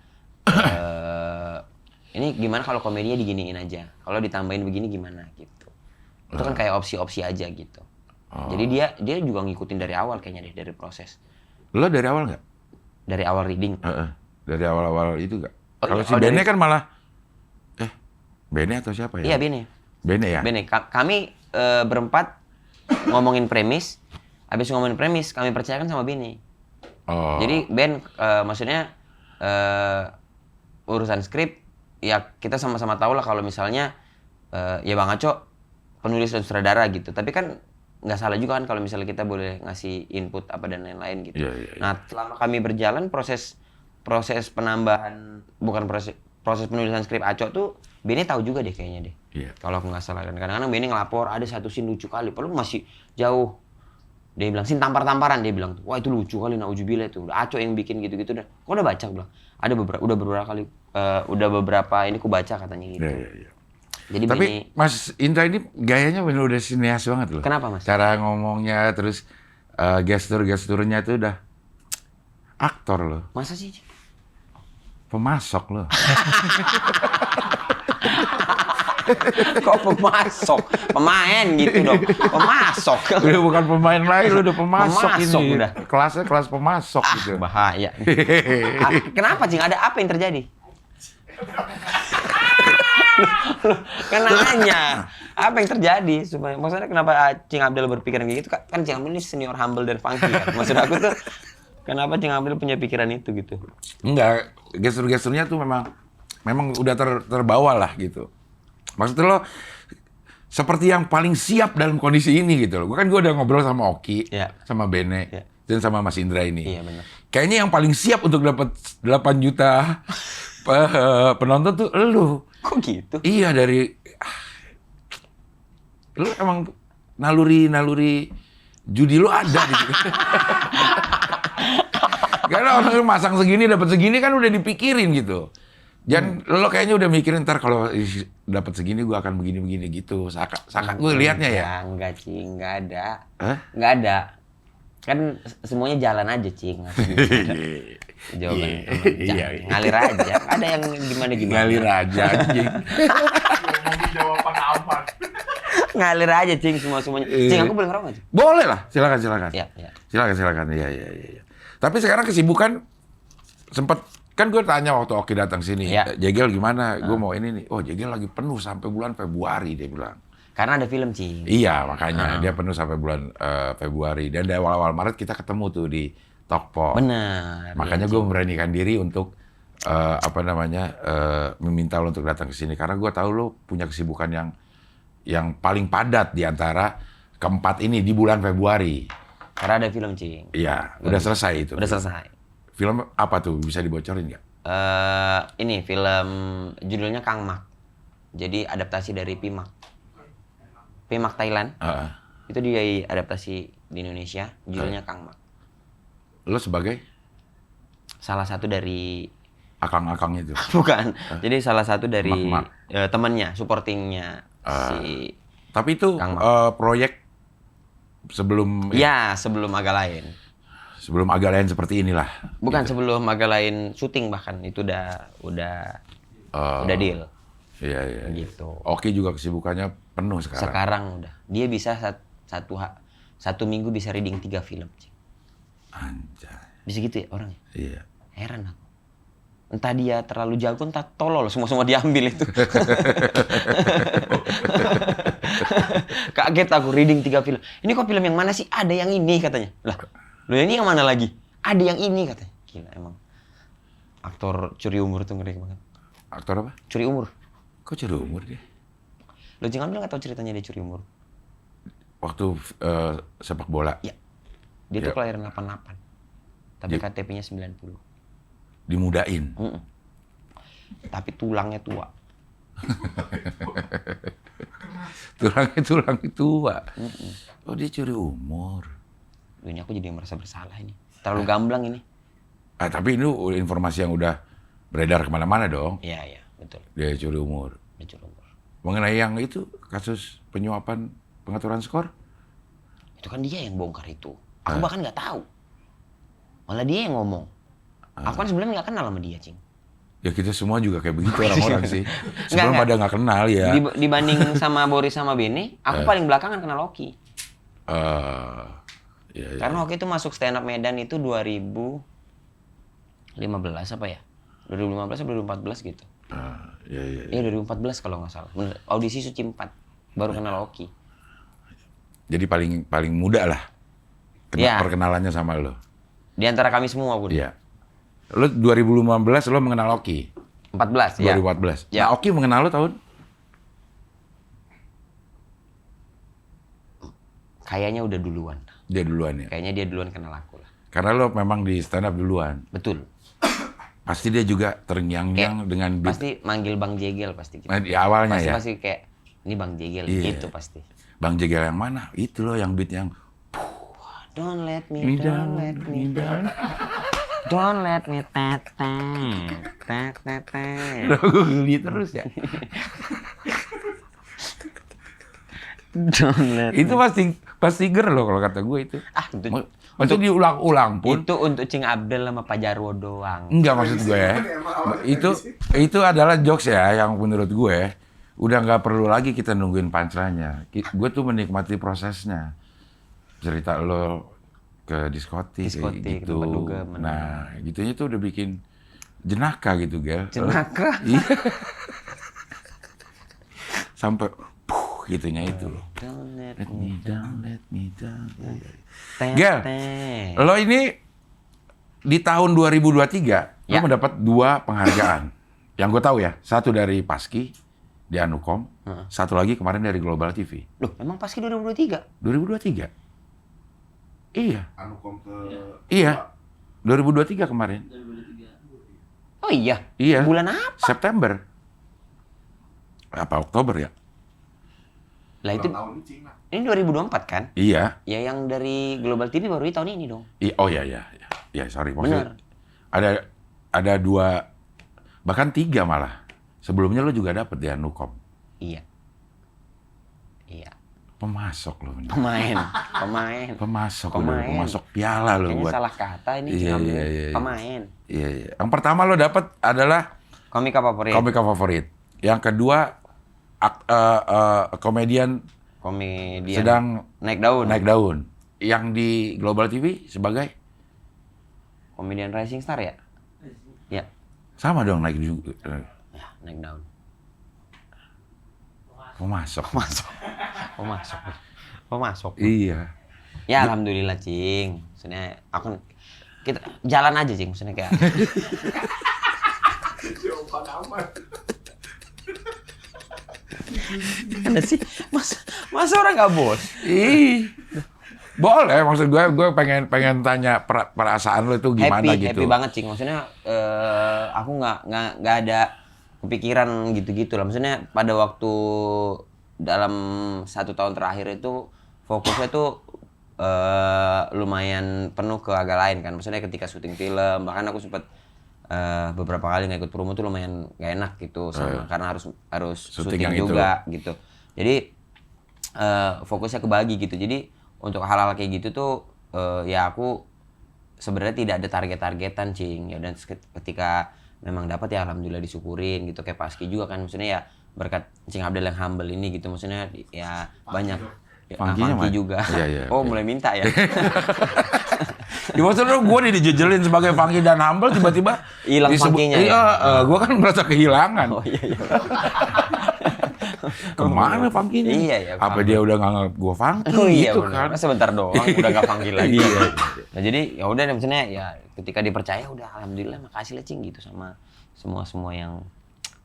ini gimana kalau komedinya diginiin aja. Kalau ditambahin begini gimana gitu. Itu kan kayak opsi-opsi aja gitu. Jadi dia juga ngikutin dari awal kayaknya deh dari proses. Lo dari awal nggak? Dari awal reading. Dari awal-awal itu nggak? Oh, Kalau iya, si Bene kan malah Bene atau siapa ya? Iya, Bene. Bene ya? Bene, kami berempat ngomongin premis. Habis ngomongin premis, kami percayakan sama Bene. Oh. Jadi Ben, maksudnya urusan skrip, ya kita sama-sama tahu lah kalau misalnya ya Bang Aco penulis dan sutradara gitu. Tapi kan nggak salah juga kan kalau misalnya kita boleh ngasih input apa dan lain-lain gitu. Iya. Nah, selama kami berjalan proses penambahan, bukan proses penulisan skrip Aco tuh Bene tahu juga deh kayaknya deh. Iya. Kalau aku nggak salah kan. Kadang-kadang Bene ngelapor ada satu scene lucu kali, padahal masih jauh. Dia bilang, scene tampar-tamparan, dia bilang, wah itu lucu kali, nauzubillah itu. Udah Aco yang bikin gitu-gitu dah. Kok udah baca? Bilang, ada beberapa kali, udah beberapa ini ku baca katanya gitu. Iya. Jadi Tapi Bene, Mas Indra ini gayanya bener udah sineas banget loh. Kenapa, Mas? Cara ngomongnya, terus gestur-gesturnya itu udah aktor loh. masa sih? Pemasok loh. Kok pemasok? Pemain gitu dong. Pemasok. Udah bukan pemain lain, lu udah pemasok Pemasok ini. udah. Kelasnya kelas pemasok gitu. Bahaya. Kenapa, Cing? Ada apa yang terjadi? Kan nanya, apa yang terjadi? Supaya maksudnya kenapa Cing Abdel berpikiran kayak gitu? Kan Cing Abdel ini senior humble dan funky kan. Maksud aku tuh, kenapa Cing Abdel punya pikiran itu gitu? Enggak, gestur-gesturnya tuh memang udah terbawa lah gitu. Maksudnya lo seperti yang paling siap dalam kondisi ini gitu loh. Gue udah ngobrol sama Oki, Iya. sama Bene, Iya. dan sama Mas Indra ini. Iya, benar. Kayaknya yang paling siap untuk dapat 8 juta penonton tuh lu. Kok gitu? Iya, dari lu emang naluri judi lu ada gitu. Karena orang masang segini dapat segini kan udah dipikirin gitu. Dan lo kayaknya udah mikirin ntar kalau dapat segini gue akan begini gitu. Saka gue liatnya ya. Enggak, Cing, enggak ada. Hah? Enggak ada. Kan semuanya jalan aja, Cing. Jawaban. Iya. Ngalir aja. Ada yang gimana. Ngalir aja anjing. Ngalir aja, Cing, semuanya. Cing, aku boleh ngerokok nggak, Cing? Boleh lah, silakan. Iya. Silakan. Iya. Tapi sekarang kesibukan sempet kan gue tanya waktu Oki datang sini, Iya. Jegel gimana? Gue mau ini nih. Oh Jegel lagi penuh sampai bulan Februari dia bilang. Karena ada film, Cing. Iya makanya dia penuh sampai bulan Februari dan dari awal-awal Maret kita ketemu tuh di Tokpo. Benar. Makanya gue memberanikan diri untuk meminta lo untuk datang ke sini karena gue tahu lo punya kesibukan yang paling padat di antara keempat ini di bulan Februari. Karena ada film, Cing. Iya, udah selesai itu. Udah selesai. Film apa tuh? Bisa dibocorin nggak? Ini film judulnya Kang Mak. Jadi adaptasi dari Pimak. Pimak Thailand. Itu dia adaptasi di Indonesia. Judulnya Kang Mak. Lo sebagai Salah satu dari akang-akang itu. bukan. Jadi salah satu dari Mak-mak. temannya, supportingnya si. Tapi itu Kang Mak. proyek sebelum Ya, sebelum agak lain. sebelum agak lain seperti inilah. Bukan Gitu. sebelum agak lain syuting bahkan itu udah deal Iya, iya. gitu. Oki juga kesibukannya penuh sekarang. Sekarang udah. Dia bisa satu minggu bisa reading 3 film. Cing. Anjay. Bisa gitu ya orangnya. Iya. Heran aku. Entah dia terlalu jago, entah tolol, semua diambil itu. Kaget aku reading 3 film. Ini kok film yang mana sih? Ada yang ini katanya. Lah, lo ini yang mana lagi? Ada yang ini katanya. Gila emang. Aktor curi umur tuh ngeri banget. Aktor apa? Curi umur. Kok curi umur dia? Lo jangan bilang nggak tahu ceritanya dia curi umur. Waktu sepak bola. Ya. Dia Ya. tuh kelahiran 88. Tapi Dia- KTP-nya 90. Dimudain. Tapi tulangnya tua. Tulang tua. Oh dia curi umur. Loh, ini aku jadi merasa bersalah ini. Terlalu gamblang ini. Tapi ini informasi yang udah beredar kemana-mana dong. Iya, iya, betul. Dia curi umur. Dia curi umur. Mengenai yang itu, kasus penyuapan pengaturan skor. Itu kan dia yang bongkar itu. Aku bahkan nggak tahu. Malah dia yang ngomong. Aku kan sebenarnya nggak kenal sama dia, Cing. Ya kita semua juga kayak begitu orang-orang sih. Nggak, Sebelum nggak. pada nggak kenal ya. Dibanding sama Boris sama Bene, aku paling belakangan kenal Oki. Ya, ya. Karena Oki itu masuk stand up Medan itu 2015 apa ya? 2015 atau 2014 gitu. Ya, ya, ya. Iya 2014 kalau nggak salah. Bener. Audisi Suci 4. Baru kenal Oki. Jadi paling muda lah. Iya. Perkenalannya sama lo. Di antara kami semua, Bun. Iya. Lo 2015 lo mengenal Oki. 14, ya. 2014. Ya. Nah, Oki mengenal lo tahun? Kayaknya udah duluan. Dia duluan ya. Kayaknya dia duluan kenal aku lah. Karena lo memang di stand up duluan. Betul. Pasti dia juga terngiang-ngiang dengan beat. Pasti manggil Bang Jegel pasti gitu. Nah, di awalnya Pasti ya. pasti kayak ini Bang Jegel Iya. gitu pasti. Bang Jegel yang mana? Itu loh yang beat yang Don't let me Me down, down, let me me down. Don't let me tet. gue geli terus ya. Don't let Itu pasti ger loh kalau kata gue itu. itu Maksudnya diulang-ulang pun. itu untuk Cing Abdel sama Pak Jarwo doang. Enggak maksud gue ya. Itu adalah jokes ya yang menurut gue udah nggak perlu lagi kita nungguin punchline-nya. Gue tuh menikmati prosesnya. Cerita lo ke diskotik Diskotik, gitu. tempat dugem. Nah, gitunya tuh udah bikin jenaka gitu, Gel. Jenaka. Iya. Sampai gitunya itu loh. Don't let Let me down, let me down. tet. Gel, lo ini di tahun 2023 lo Ya. mendapat 2 penghargaan. Yang gue tahu ya, satu dari Paski di Anukom, satu lagi kemarin dari Global TV. Loh, emang Paski 2023? 2023. Iya. Anukom ke Iya. 2023 kemarin. Oh iya. Iya. Bulan apa? September. Apa Oktober ya? Lah itu tahun ini Cina. ini 2024 kan? Iya. Ya yang dari Global TV baru tahun ini dong. Oh iya iya. Ya sorry. Maksudnya Bener. ada 2 bahkan 3 malah. Sebelumnya lo juga dapet di Anukom. Iya. Iya. Pemasok lo. Pemain. Pemasok. Pemain. Pemasok piala lo Kayaknya buat. salah kata ini Iya, Cing Abdel. iya, iya. Pemain. Iya, iya. Yang pertama lo dapet adalah Komika favorit. komika favorit. Yang kedua komedian Komedian sedang naik daun. naik daun. Yang di Global TV sebagai komedian Rising Star ya? Ya, Sama dong naik juga. ya naik daun. Mau masuk. Masuk. Iya. Ya alhamdulillah Cing. Maksudnya kita jalan aja Cing. Maksudnya kayak ada sih masa orang nggak bos? Boleh, maksud gue pengen tanya perasaan lo itu gimana gitu. Happy banget Cing. Maksudnya aku nggak ada kepikiran gitu-gitu lah. Maksudnya pada waktu dalam 1 tahun terakhir itu fokusnya tuh lumayan penuh ke agak lain kan. Maksudnya ketika syuting film, bahkan aku sempat beberapa kali nggak ikut promo tuh lumayan gak enak gitu karena harus syuting juga gitu. Jadi fokusnya kebagi gitu. Jadi untuk hal-hal kayak gitu tuh ya aku sebenarnya tidak ada target-targetan Cing. Ya dan ketika memang dapat ya alhamdulillah disyukurin gitu, kayak Paski juga kan, maksudnya ya berkat Cing Abdel yang humble ini gitu, maksudnya ya banyak ya, Funky juga. Iya, oh okay. mulai minta ya. Ya maksudnya gue dijejelin sebagai funky dan humble, tiba-tiba hilang funky-nya ya. Iya, gue kan merasa kehilangan. Oh iya. Kemana funky-nya? Iya ya. Apa dia udah nggak nganggap gue funky Oh iya gitu bener. kan? Sebentar doang udah gak funky lagi. Iya. Nah jadi ya udah maksudnya ya ketika dipercaya udah alhamdulillah makasih lah Cing gitu sama semua yang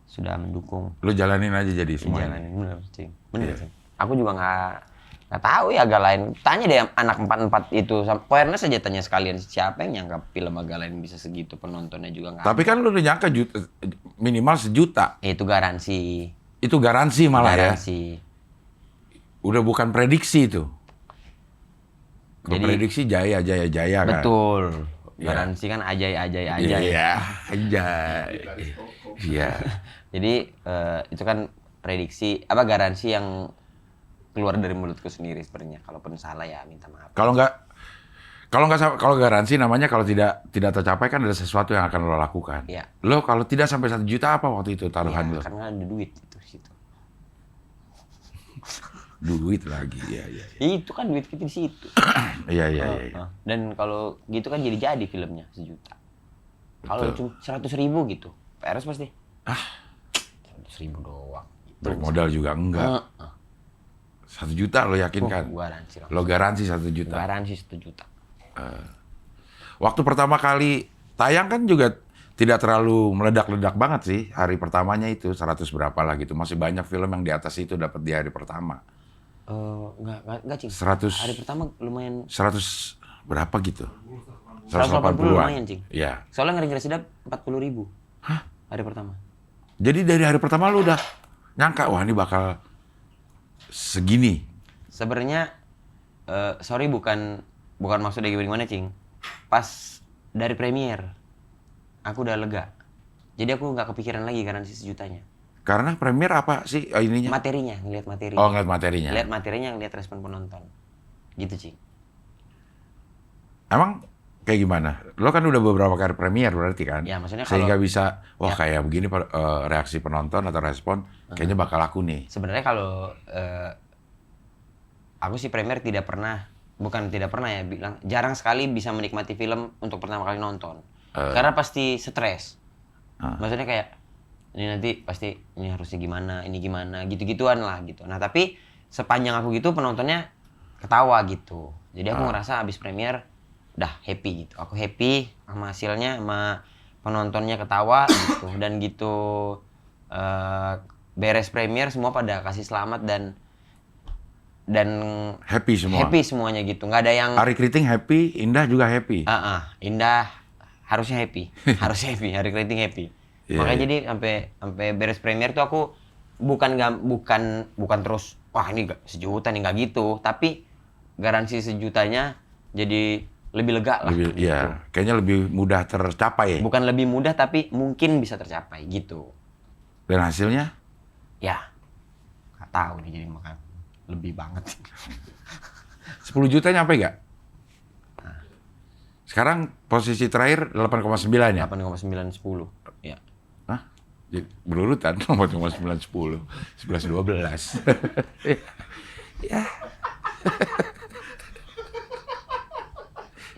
sudah mendukung. Lu jalanin aja jadi semuanya. Jalanin bener Cing. Bener Cing. Aku juga nggak tahu ya agak lain. Tanya deh anak 44 itu, Poernes aja tanya sekalian siapa yang nyangka film agak lain bisa segitu penontonnya juga nggak. Tapi kan lu udah nyangka minimal 1 juta. Itu garansi. Itu garansi malah Garansi. ya. Udah bukan prediksi itu. Kalau Jadi- prediksi jaya kan. Betul. Ya. Garansi kan ajai. Iya, ajay. Iya. Jadi itu kan prediksi apa garansi yang keluar dari mulutku sendiri sebenarnya. Kalaupun salah ya minta maaf. Kalau garansi namanya kalau tidak tercapai kan ada sesuatu yang akan lo lakukan. Iya. Lo kalau tidak sampai 1 juta apa waktu itu taruhan lo? Ya, karena ada duit itu situ. Duit lagi, ya. Itu kan duit kita di situ. Iya. Dan kalau gitu kan jadi filmnya 1 juta. Kalau Betul. cuma 100.000 gitu, PRS pasti. 100.000 doang. Bermodal juga enggak. 1 juta lo yakin kan? Garansi. Lo garansi 1 juta. Garansi 1 juta. Waktu pertama kali tayang kan juga tidak terlalu meledak-ledak banget sih. Hari pertamanya itu 100 berapa lah gitu. Masih banyak film yang di atas itu dapat di hari pertama. Enggak Cing. 100. Hari pertama lumayan 100 berapa gitu? 180 lumayan, Cing. Iya. Soalnya ngeri sedap 40.000. Hah? Hari pertama. Jadi dari hari pertama lu udah nyangka, wah ini bakal segini. Sebenarnya sorry bukan maksudnya gimana Cing. Pas dari premier aku udah lega. Jadi aku nggak kepikiran lagi garansi 1 jutanya. Karena premier apa sih ininya? Materinya, ngeliat materi. Oh, ngeliat materinya. Lihat materinya, ngeliat respon penonton. Gitu Cing. Emang kayak gimana? Lo kan udah beberapa kali premier berarti kan? Ya, maksudnya sehingga kalau- bisa, wah Ya. kayak begini reaksi penonton atau respon, kayaknya bakal laku nih. Sebenarnya kalau aku sih premier bukan tidak pernah ya bilang, jarang sekali bisa menikmati film untuk pertama kali nonton. Karena pasti stres. Maksudnya kayak ini nanti pasti ini harusnya gimana, ini gimana, gitu-gituan lah gitu. Nah tapi sepanjang aku gitu penontonnya ketawa gitu. Jadi aku ngerasa abis premier udah happy gitu. Aku happy sama hasilnya, sama penontonnya ketawa gitu. Dan gitu beres premier semua pada kasih selamat dan Happy semua. happy semuanya gitu. Nggak ada yang Ari Kriting happy, Indah juga happy. Indah harusnya happy. Harus happy, Hari Kriting happy. Iya, Makanya iya. jadi sampai beres premier tuh aku bukan terus wah ini 1 juta nih, nggak gitu, tapi garansi 1 jutanya jadi lebih lega lah. Lebih, gitu. ya, kayaknya lebih mudah tercapai. Bukan lebih mudah tapi mungkin bisa tercapai gitu. Dan hasilnya? Ya. Nggak tahu nih jadi makan lebih banget. 10 juta nyampe nggak? Sekarang posisi terakhir 8,9 ya? 8,910. Ya. Hah? Jadi berurutan 8,9, 10, 11, 12. Ya.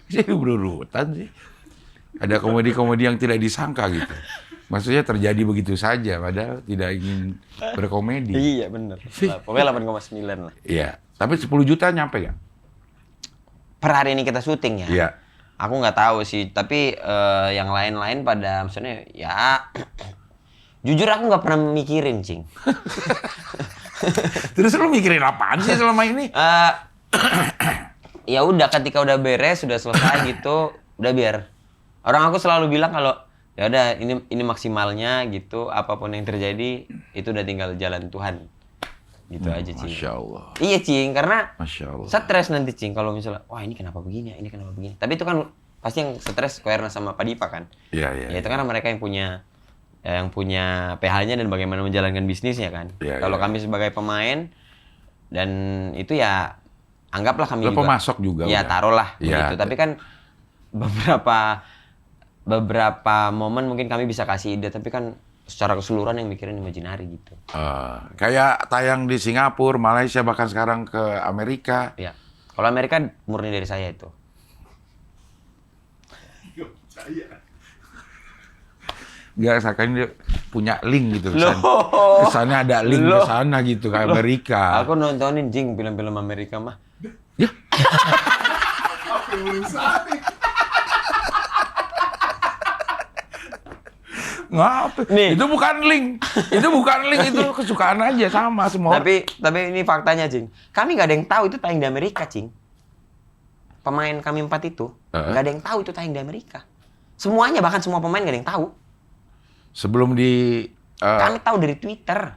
Jadi berurutan sih. Ada komedi-komedi yang tidak disangka gitu. Maksudnya terjadi begitu saja, padahal tidak ingin berkomedi. Iya bener. Pokoknya 8,9 lah. Iya, tapi 10 juta nyampe nggak? Per hari ini kita syuting ya. Iya. Aku nggak tahu sih, tapi yang lain-lain pada maksudnya ya jujur aku nggak pernah mikirin, Cing. Terus lu mikirin apaan sih selama ini? Ya udah ketika udah beres, sudah selesai gitu, udah biar. Orang aku selalu bilang kalau ya udah ini maksimalnya gitu, apapun yang terjadi itu udah tinggal jalan Tuhan. Gitu aja, Cing. Masya Allah. Iya, Cing, karena Masya Allah. stres nanti, Cing, kalau misalnya wah ini kenapa begini ya, ini kenapa begini. Tapi itu kan pasti yang stres Koerna sama Pak Dipa kan. Iya, iya. Ya itu kan mereka yang punya PH-nya dan bagaimana menjalankan bisnisnya kan. Iya, Kalau iya. kami sebagai pemain dan itu ya anggaplah kami Lo juga pemasok juga ya udah. taruhlah Iya. begitu. Tapi kan beberapa momen mungkin kami bisa kasih ide, tapi kan secara keseluruhan yang mikirin Imaginary gitu. Kayak tayang di Singapura, Malaysia, bahkan sekarang ke Amerika. Ya. Kalau Amerika murni dari saya itu. Nggak, seakan dia punya link gitu. Loh. Kesannya ada link ke Loh. sana gitu, ke Amerika. Aku nontonin, Jing, film-film Amerika mah. Ya. Ngapa? Nih. Itu bukan link. Itu bukan link, itu kesukaan aja sama semua. Tapi ini faktanya, Cing. Kami nggak ada yang tahu itu tayang di Amerika, Cing. Pemain kami 4 itu nggak ada yang tahu itu tayang di Amerika. Semuanya, bahkan semua pemain nggak ada yang tahu. Sebelum di Kami tahu dari Twitter.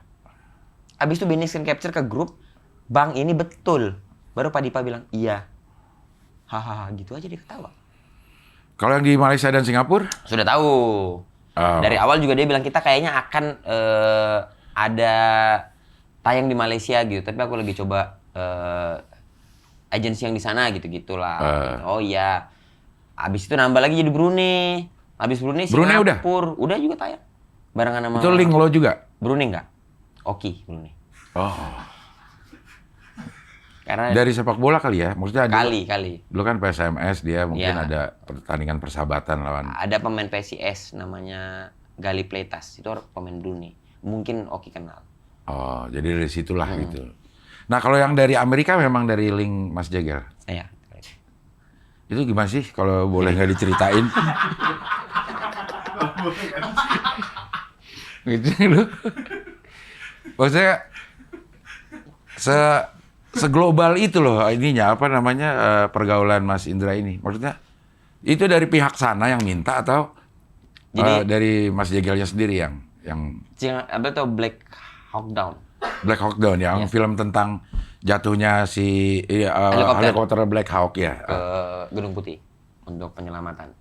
Abis itu Benny screen capture ke grup, Bang ini betul. Baru Pak Dipa bilang iya. Hahaha, gitu aja dia ketawa. kalau yang di Malaysia dan Singapura, Sudah tahu. Dari awal juga dia bilang kita kayaknya akan ada tayang di Malaysia gitu, tapi aku lagi coba agensi yang di sana gitu-gitulah. Oh iya. Abis itu nambah lagi jadi Brunei. Abis Brunei Singapura. Udah juga tayang. Barengan sama itu link lo juga. Brunei enggak? Oke, Brunei. Oh. Karena Dari sepak bola kali ya, maksudnya ada. kali. Dulu kan PSMS dia mungkin Iya. ada pertandingan persahabatan lawan. Ada pemain PSIS namanya Gali Pleitas. Itu orang pemain Brunei. Mungkin Oki kenal. Oh, jadi dari situlah gitu. Nah, kalau yang dari Amerika memang dari link Mas Jagger. Iya. Itu gimana sih kalau boleh nggak diceritain? Gitu loh. Maksudnya seglobal itu loh ininya apa namanya pergaulan Mas Indra ini. Maksudnya itu dari pihak sana yang minta atau Jadi- dari Mas Jagelnya sendiri yang Apa tuh Black Hawk Down? Black Hawk Down yang film tentang jatuhnya si helikopter Black Hawk ya. Ke Gedung Putih untuk penyelamatan.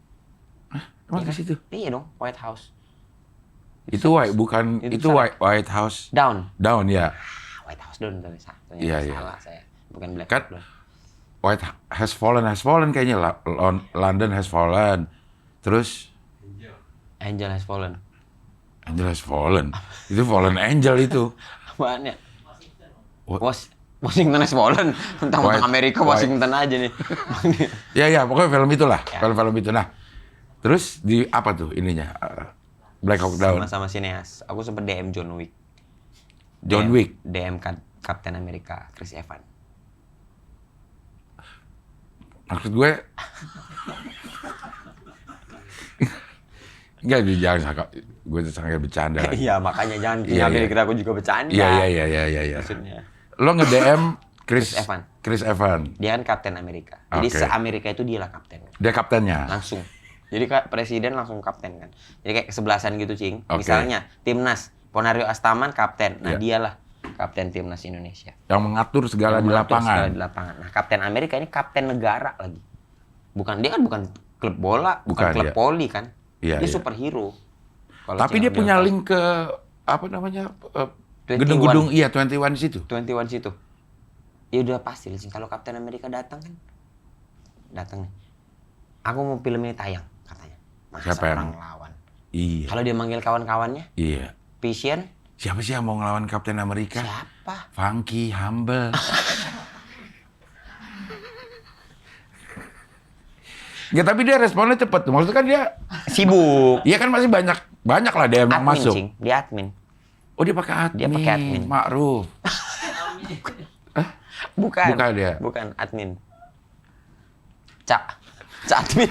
Emang ke situ? Iya dong, White House. Itu bukan itu salah. White House Down. Down ya. White House Down ternyata Iya, iya. salah saya. Bukan Black Kan- Hawk Down. White has fallen kayaknya London has fallen. Terus Angel has fallen. Angel has fallen. Itu fallen angel itu. Apaan ya? What? Washington has fallen. Tentang White- Amerika, Washington aja nih. Ya pokoknya film itulah, Ya. film-film itu. Nah, terus di apa tuh ininya? Black Hawk Down. Sama-sama sineas. Aku sempet DM John Wick. John Wick. DM Captain America, Chris Evans. Maksud gue enggak, jangan sangka gue sangat bercanda. Iya, makanya jangan Iya, iya. kira aku juga bercanda. Iya. Maksudnya. Lo nge-DM Chris Evans. Chris Evans. Dia kan Kapten Amerika. Jadi Oke. se-Amerika itu dialah kapten. Dia kaptennya. Langsung. Jadi presiden langsung kapten kan. Jadi kayak kesebelasan gitu, Cing. Oke. Misalnya timnas, Ponario Astaman kapten. Nah, Iya. dialah kapten timnas Indonesia. Yang mengatur segala Yang di mengatur lapangan. segala di lapangan. Nah, Kapten Amerika ini kapten negara lagi. Dia kan bukan klub bola, bukan Bukan, klub iya. poli kan. Iya, Dia iya. superhero. Kalau Tapi Cing dia ambil punya tahu. link ke apa namanya? 21. Gedung-gedung 21 di situ. 21 situ. Ya udah pasti Cing. Kalau Kapten Amerika datang kan. Datang nih. Aku mau film ini tayang katanya. Masa Siapa yang- orang lawan. Iya. Kalau dia manggil kawan-kawannya, Iya. Vision, Siapa sih yang mau ngelawan Kapten Amerika? siapa? Funky, humble. Ya tapi dia responnya cepet. Maksudnya kan dia, Sibuk. iya kan masih banyak lah DM yang Admin, masuk. Cing. Dia admin. Oh dia pakai admin. Dia pakai admin. Ma'ruf. Bukan. Bukan dia. Bukan admin. Cak admin.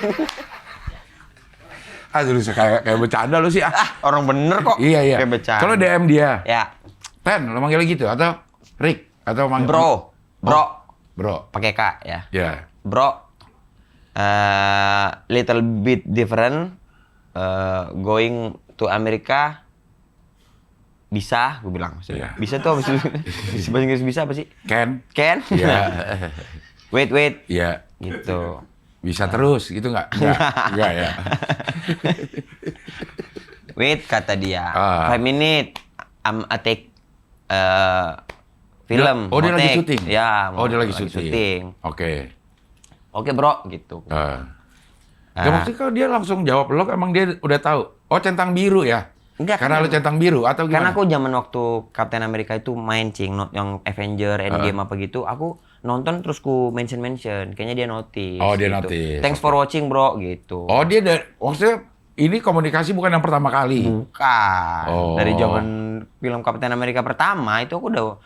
Aduh, kayak bercanda lu sih. Orang bener kok. Iya. Kayak bercanda. Kalau DM dia, Ya. Ten, lo manggil gitu atau Rick atau manggil Bro. Bro. Pakai K ya. Ya. Bro. Little bit different. Going to Amerika. Bisa, gue bilang. Iya. Bisa tuh apa sih? Bahasa Inggris bisa apa sih? Ken. Can? Iya. Wait. Iya. Gitu. Bisa terus gitu nggak? Nggak ya. Wait, kata dia. 5 Ah. minute. I take film. Oh dia mau lagi take. syuting. Ya. Oh dia lagi syuting. Oke. Oke bro, gitu. Gak maksudnya kalau dia langsung jawab lo, emang dia udah tahu. Oh centang biru ya? Enggak, Karena kan- lo centang biru atau gimana? Karena aku zaman waktu Captain America itu main Cing, yang Avenger, Endgame apa gitu, aku nonton terus ku mention. Kayaknya dia notice. Oh, dia gitu. notice. Thanks for watching bro, gitu. Oh dia maksudnya ini komunikasi bukan yang pertama kali. Bukan. Oh. Dari zaman film Captain America pertama itu aku udah.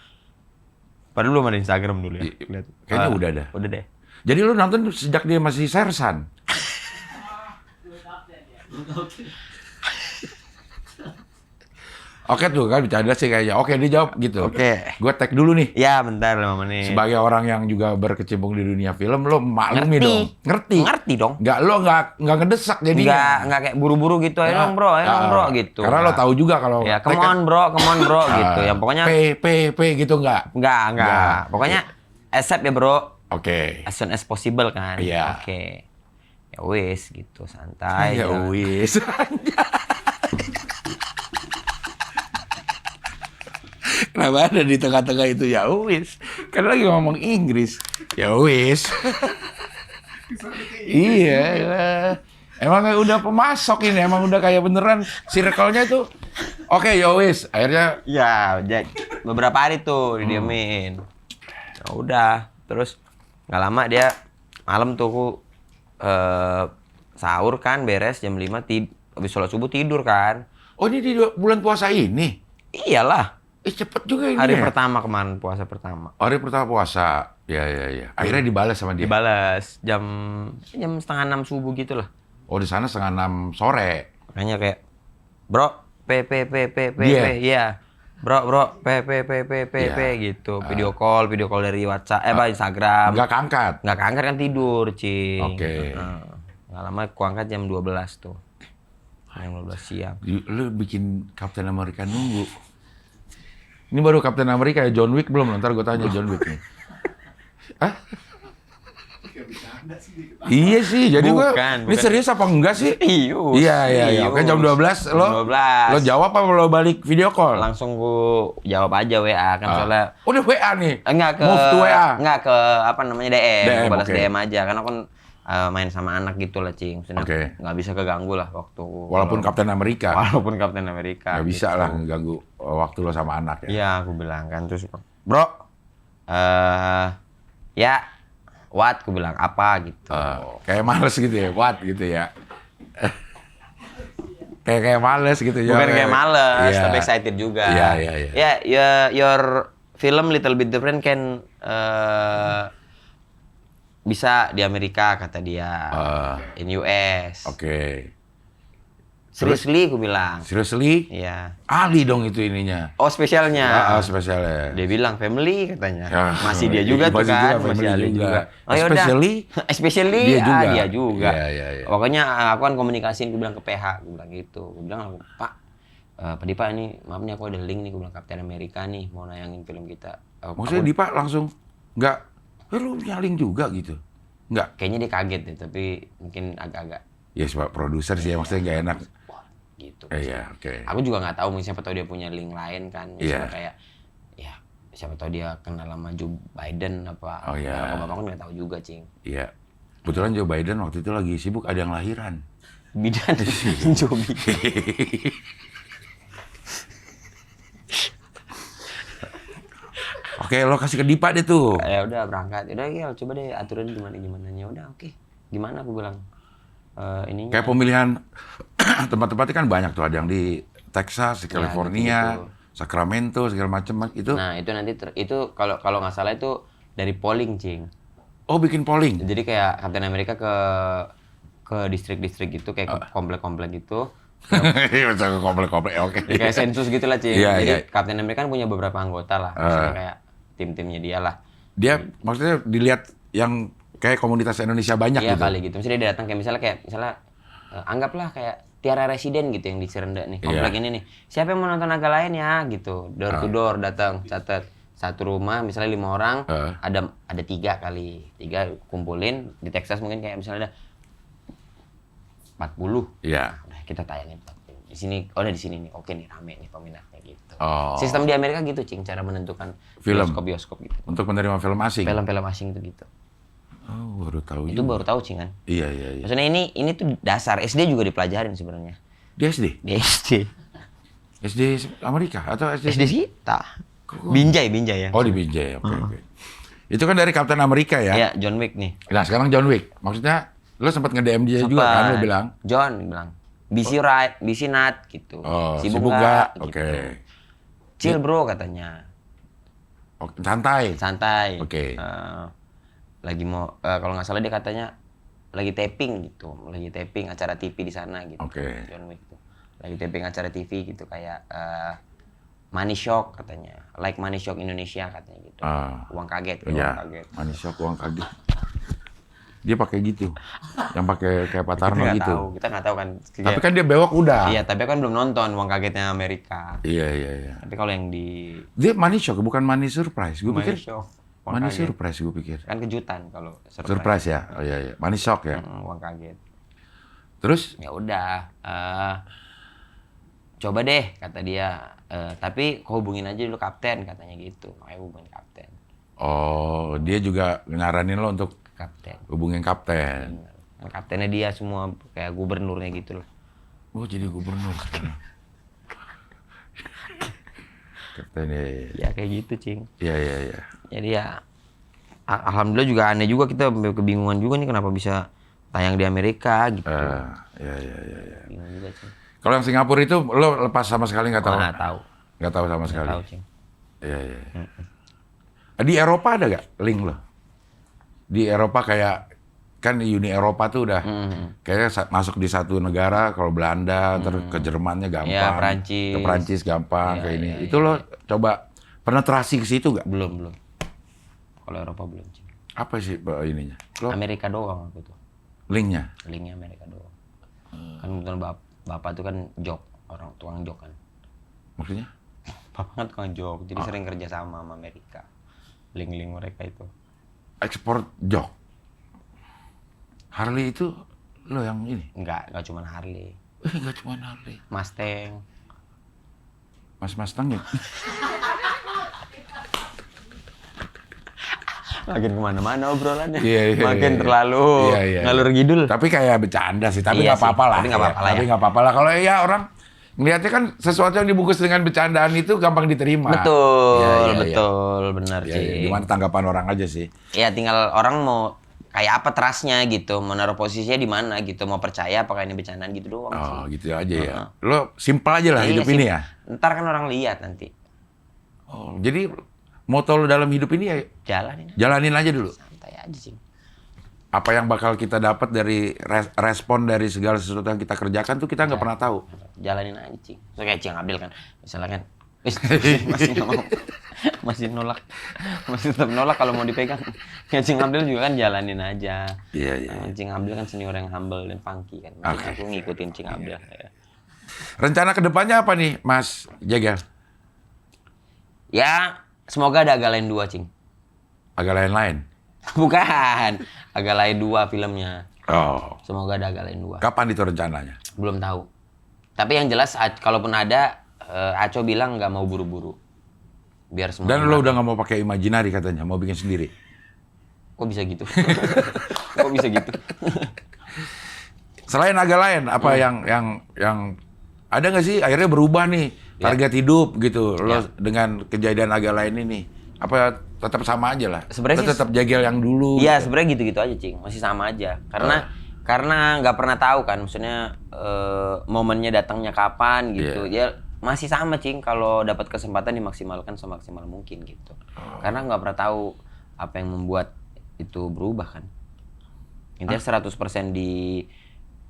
Padahal belum ada Instagram dulu ya. Lihat. Kayaknya udah dah. Udah deh. Jadi lo nonton sejak dia masih sersan. Oke tuh kan bercanda sih kayaknya. Oke dia jawab gitu. Oke. Gue tag dulu nih. Ya bentar 5 menit. Sebagai orang yang juga berkecimpung di dunia film, lo maklumi dong. Ngerti dong. Nggak ngedesak jadinya. Nggak kayak buru-buru gitu. Ayo dong bro, gitu. Karena lo tahu juga kalau Ya, come on bro, gitu. Yang pokoknya P gitu nggak? Enggak. Pokoknya accept ya bro. Oke. As soon as possible kan. Iya. Oke. Ya wis gitu, santai. Ya jalan. wis. Kenapa ada di tengah-tengah itu ya wis? Kan lagi ngomong Inggris. Ya wis. Iya. Emang udah pemasok ini, emang udah kayak beneran circle-nya tuh. Oke, ya wis. Akhirnya Ya, beberapa hari tuh didiemin. Ya udah, terus nggak lama dia malam tuh aku sahur kan beres jam 5 habis sholat subuh tidur kan. oh ini di bulan puasa ini. Iyalah. Cepet juga ini. Hari ya? pertama kemarin puasa pertama. Hari pertama puasa. Ya. Akhirnya dibalas sama dia. Dibalas jam 5:30 subuh gitu lah. Oh di sana 5:30 sore. Makanya kayak bro p Dia? iya bro p Iya. gitu video call dari WhatsApp Instagram Nggak keangkat. nggak keangkat kan tidur Cing. Oke. Nggak lama kuangkat jam 12 tuh jam 12 siang. Lu bikin Captain America nunggu. Ini baru Captain America ya, John Wick belum? Ntar gue tanya John Wick nih. Hah? Iya sih, jadi Bukan. ini serius apa enggak sih? Serius. Iya. Oke, jam 12 lo 12. lo jawab apa lo balik video call? Langsung gua jawab aja WA kan soalnya Udah WA nih. enggak ke Move to WA. enggak ke apa namanya DM, DM, gua balas oke. DM aja karena kan main sama anak gitu lah Cing. Maksudnya Oke. nggak bisa keganggu lah waktu Walaupun Captain America. walaupun Captain America. Nggak bisa gitu. lah ngeganggu waktu lo sama anak ya. Iya, aku bilang kan terus bro ya what aku bilang apa gitu. Kayak males gitu ya, what gitu ya. kayak males gitu ya. Bukan kayak males, Iya. tapi excited juga. Iya. Ya, your film little bit different can bisa di Amerika kata dia. In US. Oke. Seriously aku bilang. Seriously? Iya. Ali dong itu ininya. Oh, spesialnya. Spesialnya. Dia bilang family katanya. Ya, masih dia juga tuh masih kan, juga, masih family ada juga. juga. Oh yaudah. Especially? Especially Dia juga. dia juga. Iya. Pokoknya aku kan komunikasiin, gue bilang ke PH, gue bilang gitu. Gue bilang, Pak, Pak ini, maaf nih aku ada link nih, gue bilang Captain America nih, mau nayangin film kita. Maksudnya Dipa langsung nggak, lu nyaling juga gitu? Nggak? Kayaknya dia kaget deh, tapi mungkin agak-agak Ya sebab produser sih, maksudnya nggak enak. gitu. Iya, oke. Aku juga nggak tahu, mungkin siapa tahu dia punya link lain kan. Misalnya Iya. kayak, ya siapa tahu dia kenal sama Joe Biden apa. Oh, iya. Kalau Bapak kan nggak tahu juga, Cing. Iya. Kebetulan Joe Biden waktu itu lagi sibuk, ada yang lahiran. Bidan, Joe Biden. Oke, lo kasih ke Dipa deh tuh. Ya udah berangkat. Udah ya coba deh aturan gimana. Ya udah oke. Gimana aku bilang? ininya. Kayak pemilihan tempat-tempatnya kan banyak tuh, ada yang di Texas, di Ya, California, gitu-gitu. Sacramento, segala macam itu. Nah, itu nanti itu kalau nggak salah itu dari polling, Cing. Oh, bikin polling. Jadi kayak Captain America ke distrik-distrik gitu, kayak ke komplek-komplek gitu. Iya, komplek-komplek. Oke. Ya, kayak sensus gitu lah, Cing. Iya, Jadi iya. Captain America kan punya beberapa anggota lah. Misalnya kayak tim-timnya dia lah. Dia maksudnya dilihat yang kayak komunitas Indonesia banyak Iya gitu. kali gitu. Misalnya dia datang kayak misalnya anggaplah kayak Tiara Residen gitu yang di Serenda nih, komplek ini nih. Siapa yang mau nonton naga lain ya gitu. Door to door datang, catat. Satu rumah misalnya 5 orang, ada 3 kali. 3 kumpulin di Texas mungkin kayak misalnya ada 40. Iya. Udah kita tayangin 40. Di sini di sini nih. Oke nih rame nih peminatnya gitu. Oh. Sistem di Amerika gitu, Cing, cara menentukan Film. bioskop gitu. Untuk menerima film asing. Film-film asing itu gitu. Oh, baru tahu Itu juga. baru tahu, Cing kan. Iya, iya, iya. Maksudnya ini tuh dasar SD juga dipelajarin sebenarnya. Di SD? Di SD. SD Amerika atau SD? SD kita. Binjai ya. Oh, di Binjai. Oke, oke. Itu kan dari Captain America ya? Iya, John Wick nih. Nah, sekarang John Wick. Maksudnya lo sempat nge-DM dia juga kan, lo bilang? John bilang. Busy right, busy not gitu. Oh, Sibuk sibuk nggak, nggak? Oke. gitu. Chill bro katanya. Oh, santai. Santai. Oke. Lagi mau kalau nggak salah dia katanya lagi taping gitu. Lagi taping acara TV di sana gitu. Oke. John Wick tuh. Lagi taping acara TV gitu kayak Money Shock katanya. Like Money Shock Indonesia katanya gitu. Uang kaget, uang Iya. kaget. Money Shock, uang kaget. Dia pakai gitu. Yang pakai kayak Pak Tarno Kita nggak gitu. tahu, kita nggak tahu kan. Tapi kan dia bewok udah. Iya, tapi kan belum nonton Uang Kagetnya Amerika. Iya, iya, iya. Tapi kalau yang di Dia Money Shock, bukan Money Surprise. Gue pikir Money Shock, Uang Money Kaget. Surprise, gue pikir. Kan kejutan kalau Surprise ya? Oh iya, iya. Money Shock ya? Uang kaget. Terus? Ya udah, coba deh kata dia. Tapi kau hubungin aja dulu kapten katanya gitu. Makanya hubungin kapten. Oh, dia juga nyaranin lo untuk Kapten. hubungin kapten. Kaptennya dia semua kayak gubernurnya gitu lah. Oh, jadi gubernur sekarang. Kapten ya. Ya kayak gitu, Cing. Iya, iya, iya. Jadi ya alhamdulillah juga aneh juga kita kebingungan juga nih kenapa bisa tayang di Amerika gitu. Iya, iya, iya, iya. Bingung juga, Cing. Kalau yang Singapura itu lo lepas sama sekali nggak tahu? Nggak tahu. Nggak tahu sama Nggak sekali. tahu, Cing. Iya, iya. Di Eropa ada nggak link lo? Di Eropa kayak kan Uni Eropa tuh udah kayaknya masuk di satu negara, kalau Belanda terus ke Jermannya gampang, Ya, Perancis. ke Perancis gampang, Ya, kayak ini. ya, Itu lo coba penetrasi ke situ nggak? Belum. Kalau Eropa belum, Cing. Apa sih ininya? Lo Amerika doang aku tuh. linknya? Linknya Amerika doang. Kan kebetulan bapak tuh kan jok, orang tukang jok kan. Maksudnya? Bapak kan tukang jok, jadi sering kerja sama Amerika. Link-link mereka itu. Ekspor jok. Harley itu lo yang ini? Enggak cuma Harley. Nggak cuma Harley. Mustang. Mas Mustang ya? Makin kemana-mana obrolannya. Iya, iya, Makin iya. terlalu Iya, iya. ngalur ngidul. Tapi kayak bercanda sih, tapi Iya nggak apa-apa sih, lah. tapi nggak apa-apa lah Tapi ya. nggak apa-apa lah. Kalau ya orang ngeliatnya kan sesuatu yang dibungkus dengan bercandaan itu gampang diterima. Betul, Iya, iya, iya. betul, benar Ya, sih. gimana tanggapan orang aja sih. Ya tinggal orang mau kayak apa trustnya gitu, mau naruh posisinya di mana gitu, mau percaya apakah ini bercandaan gitu doang Oh, sih. gitu aja ya. Lo simpel aja lah Iya hidup sih. ini ya. Ntar kan orang lihat nanti. Oh, jadi moto lo dalam hidup ini ya Jalanin, jalanin aja dulu. santai aja sih. Apa yang bakal kita dapat dari respon dari segala sesuatu yang kita kerjakan tuh kita nggak pernah tahu. Jalanin aja, Cing. So, kayak Cing Abdel kan, misalnya kan, masih nggak mau, masih nolak, masih tetap nolak kalau mau dipegang. Kayak Cing Abdel juga kan jalanin aja. Iya, iya. Cing Abdel kan senior yang humble dan funky kan. Makanya aku ngikutin Cing Abdel. Ya. Rencana kedepannya apa nih, Mas Jagel? Ya, semoga ada Agak Lain 2, Cing. Agak lain-lain. Bukan, Agak Lain 2 filmnya. Oh, Semoga ada Agak Lain 2. kapan itu rencananya? Belum tahu. Tapi yang jelas, kalaupun ada, Aco bilang nggak mau buru-buru. Biar semua. Dan lo udah nggak mau pakai imajinari katanya, mau bikin sendiri. Kok bisa gitu? Kok bisa gitu? Selain agak lain, apa yang ada nggak sih akhirnya berubah nih target hidup gitu lo dengan kejadian agak lain ini? Apa tetap sama aja lah? Sebenarnya Lo sih- tetap Jagel yang dulu? Iya, gitu? sebenarnya gitu-gitu aja, Cing. Masih sama aja. Karena Karena nggak pernah tahu kan, maksudnya momennya datangnya kapan gitu. Ya masih sama Cing, kalau dapat kesempatan dimaksimalkan semaksimal mungkin gitu. Karena nggak pernah tahu apa yang membuat itu berubah kan. Intinya 100%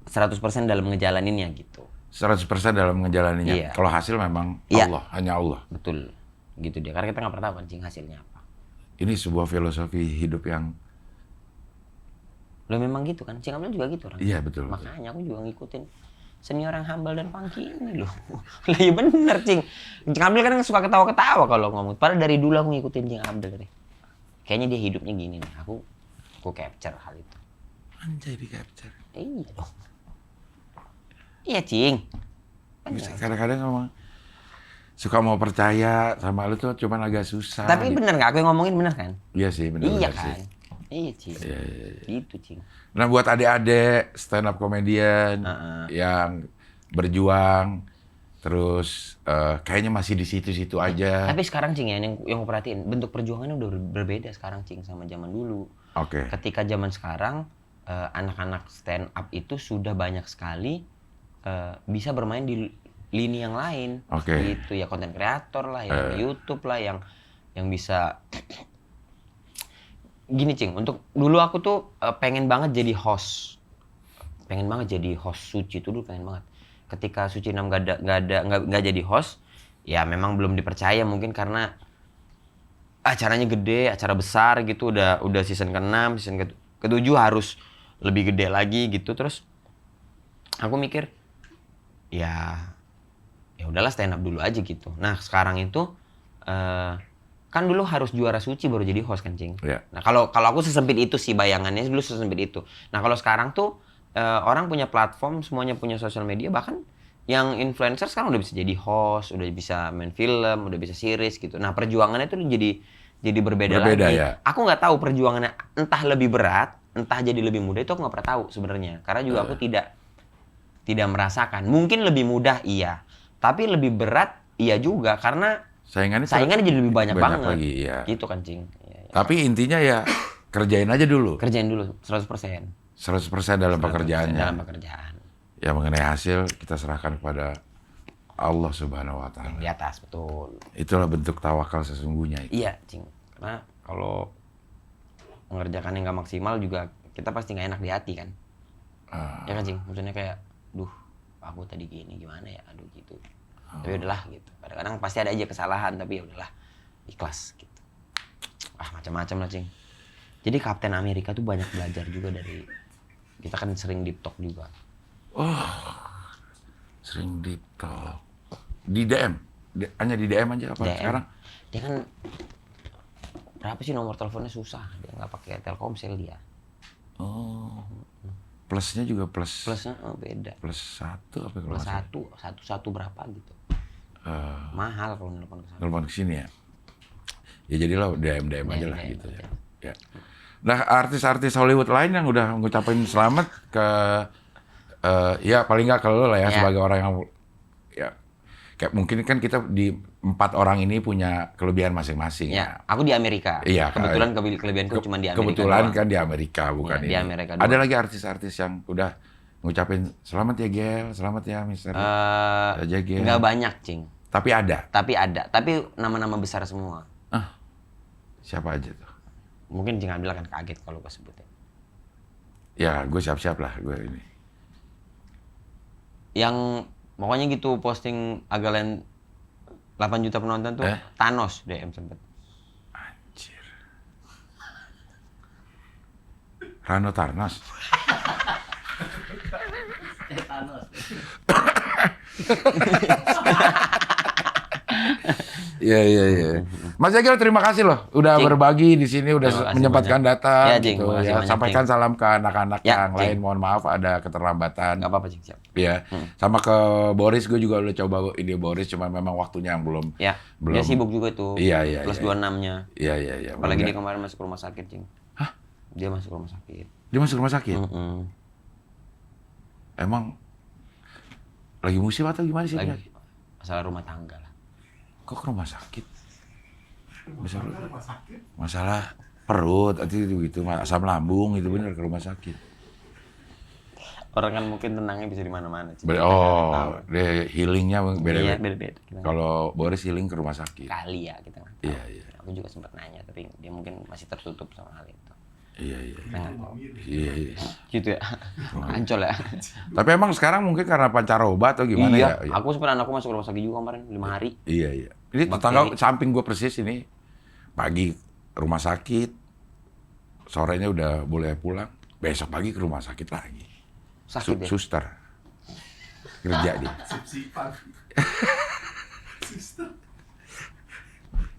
100% dalam ngejalaninnya gitu. 100% dalam ngejalaninnya. Iya. Kalau hasil memang Iya. Allah, hanya Allah. Betul. Gitu dia. Karena kita nggak pernah tahu kan Cing hasilnya apa. Ini sebuah filosofi hidup yang Lo memang gitu kan, Cing Abdul juga gitu orang. iya betul. Makanya aku juga ngikutin senior yang humble dan funky ini loh. Lah iya bener Cing. Cing Abdul kan suka ketawa-ketawa kalau ngomong. Padahal dari dulu aku ngikutin Cing Abdul nih. Kayaknya dia hidupnya gini nih. Aku capture hal itu. Anjay di capture. Iya dong. Iya Cing. Kadang-kadang memang suka mau percaya sama lu tuh cuman agak susah. Tapi gitu. bener nggak? Aku yang ngomongin bener kan? Iya sih, benar Iya sih. kan? Iya Cing. Iya. Gitu Cing. Nah buat adik-adik stand up comedian yang berjuang terus kayaknya masih di situ-situ aja. Tapi sekarang Cing ya, yang aku perhatiin, bentuk perjuangannya udah berbeda sekarang Cing sama zaman dulu. Oke. Ketika zaman sekarang, anak-anak stand up itu sudah banyak sekali bisa bermain di lini yang lain. Oke. Gitu ya, konten kreator lah, yang YouTube lah, yang bisa gini Cing, untuk dulu aku tuh pengen banget jadi host. Pengen banget jadi host Suci itu dulu, pengen banget. Ketika Suci 6 nggak jadi host, ya memang belum dipercaya mungkin karena acaranya gede, acara besar gitu, udah season ke-6, season ke-7 harus lebih gede lagi gitu. Terus aku mikir ya udahlah stand up dulu aja gitu. Nah, sekarang itu kan dulu harus juara Suci baru jadi host kan, Cing. Iya. Nah, kalau aku sesempit itu sih bayangannya, dulu sesempit itu. Nah, kalau sekarang tuh orang punya platform, semuanya punya sosial media, bahkan yang influencer sekarang udah bisa jadi host, udah bisa main film, udah bisa series gitu. Nah, perjuangannya tuh jadi berbeda lagi. Ya? Aku nggak tahu perjuangannya entah lebih berat, entah jadi lebih mudah, itu aku nggak pernah tahu sebenarnya. Karena juga aku tidak merasakan. Mungkin lebih mudah iya, tapi lebih berat iya juga karena saingannya jadi lebih banyak banget. Lagi, ya. Gitu kan, Cing. Ya. Tapi intinya ya kerjain aja dulu. Kerjain dulu 100%. 100% dalam pekerjaannya. Dalam pekerjaan. Ya mengenai hasil kita serahkan kepada Allah Subhanahu wa taala. Di atas, betul. Itulah bentuk tawakal sesungguhnya. Iya, Cing. Karena kalau mengerjakan yang nggak maksimal juga kita pasti nggak enak di hati kan. Ya kan, Cing? Maksudnya kayak, duh, aku tadi gini gimana ya, aduh gitu. Tapi udahlah gitu. Kadang-kadang pasti ada aja kesalahan, tapi ya udahlah, ikhlas gitu. Macam-macam lah, Cing. Jadi Kapten Amerika tuh banyak belajar juga dari kita kan sering deep talk juga. Sering deep talk. Di DM? Hanya di DM aja apa DM. sekarang? Dia kan berapa sih nomor teleponnya susah, dia nggak pakai Telkomsel dia. Oh. Plusnya juga plus. Plusnya beda. Plus 1 apa kalau Plus nggak salah? satu berapa gitu. Mahal kalau nelpon ke sana. Telepon ke sini ya. Ya jadilah DM aja lah DM gitu aja. ya. Nah, artis-artis Hollywood lain yang udah ngucapin selamat ke ya paling nggak ke lo lah ya, sebagai orang yang ya kayak mungkin kan kita di 4 orang ini punya kelebihan masing-masing Ya, aku di Amerika. Iya, Kebetulan kelebihanku cuma di Amerika. Kebetulan doang. kan di Amerika bukan Iya, di ini. Amerika Ada doang. lagi artis-artis yang udah ngucapin selamat ya Gel, selamat ya Mister. Aja Gel. Nggak banyak, Cing. Tapi ada. Tapi nama-nama besar semua. Siapa aja tuh? Mungkin Cing Abdul akan kaget kalau gue sebutin. Ya, gue siap-siap lah gue ini. Yang pokoknya gitu posting agak lain 8 juta penonton tuh Thanos DM sempet. Anjir. Rano Tarnas. Iya. Mas Jagel terima kasih loh udah Cing. berbagi di sini, udah Terima kasih menyempatkan banyak. datang Ya, Cing, gitu terima kasih ya. banyak, Sampaikan Cing. salam ke anak-anak Ya, yang lain. Cing. Mohon maaf ada keterlambatan. Nggak apa-apa, Cing, siap. Iya. Sama ke Boris, gue juga udah coba ide Boris, cuma memang waktunya yang belum. Ya, dia sibuk juga tuh. Iya. Plus 26-nya. Iya. Apalagi dia Mudah- kemarin masuk rumah sakit, Cing. Hah? Dia masuk rumah sakit. Dia masuk rumah sakit. Emang lagi musim atau gimana sih? Lagi dia? masalah rumah tangga lah. Kok ke rumah sakit? Masalah perut, atau gitu, asam lambung itu bener ke rumah sakit. Orang kan mungkin tenangnya bisa di mana-mana. Cing. Oh, dia healingnya Iya, beda-beda. beda-beda. Kita nggak Kalau Boris healing ke rumah sakit. kali ya kita nggak tahu. Iya, iya. Aku juga sempat nanya, tapi dia mungkin masih tertutup sama hal itu. Iya, iya. Kita nggak tahu. Iya, iya. Gitu ya, ancol ya. Tapi emang sekarang mungkin karena pancaroba atau gimana iya, ya? aku sempat anakku masuk rumah sakit juga kemarin 5 hari. Iya, iya. Ini tetangga samping gue persis ini. Pagi rumah sakit, sorenya udah boleh pulang. Besok pagi ke rumah sakit lagi. Sakit ya? Suster. Kerja dia.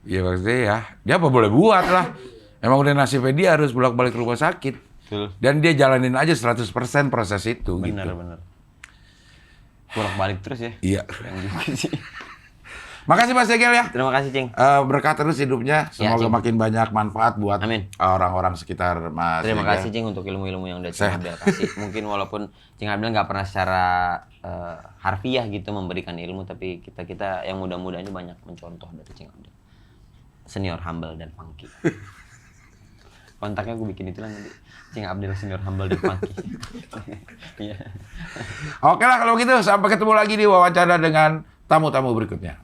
Iya maksudnya ya, dia apa boleh buat lah. Emang udah nasibnya dia harus bolak-balik ke rumah sakit. Betul. Dan dia jalanin aja 100% proses itu Bener, gitu. bener. Bolak-balik terus ya. Iya. Yang gitu sih. Makasih Mas Egel ya. Terima kasih, Cing. Berkah terus hidupnya. Semoga Cing. makin banyak manfaat buat Amin. orang-orang sekitar Mas Terima Egel. kasih, Cing, untuk ilmu-ilmu yang udah Cing Sehat. Abdel kasih. Mungkin walaupun Cing Abdel nggak pernah secara harfiah gitu memberikan ilmu, tapi kita yang muda-muda ini banyak mencontoh dari Cing Abdel. Senior humble dan funky. Kontaknya gue bikin itu lah nanti. Cing Abdel senior humble dan funky. Iya. Oke lah kalau gitu, sampai ketemu lagi di wawancara dengan tamu-tamu berikutnya.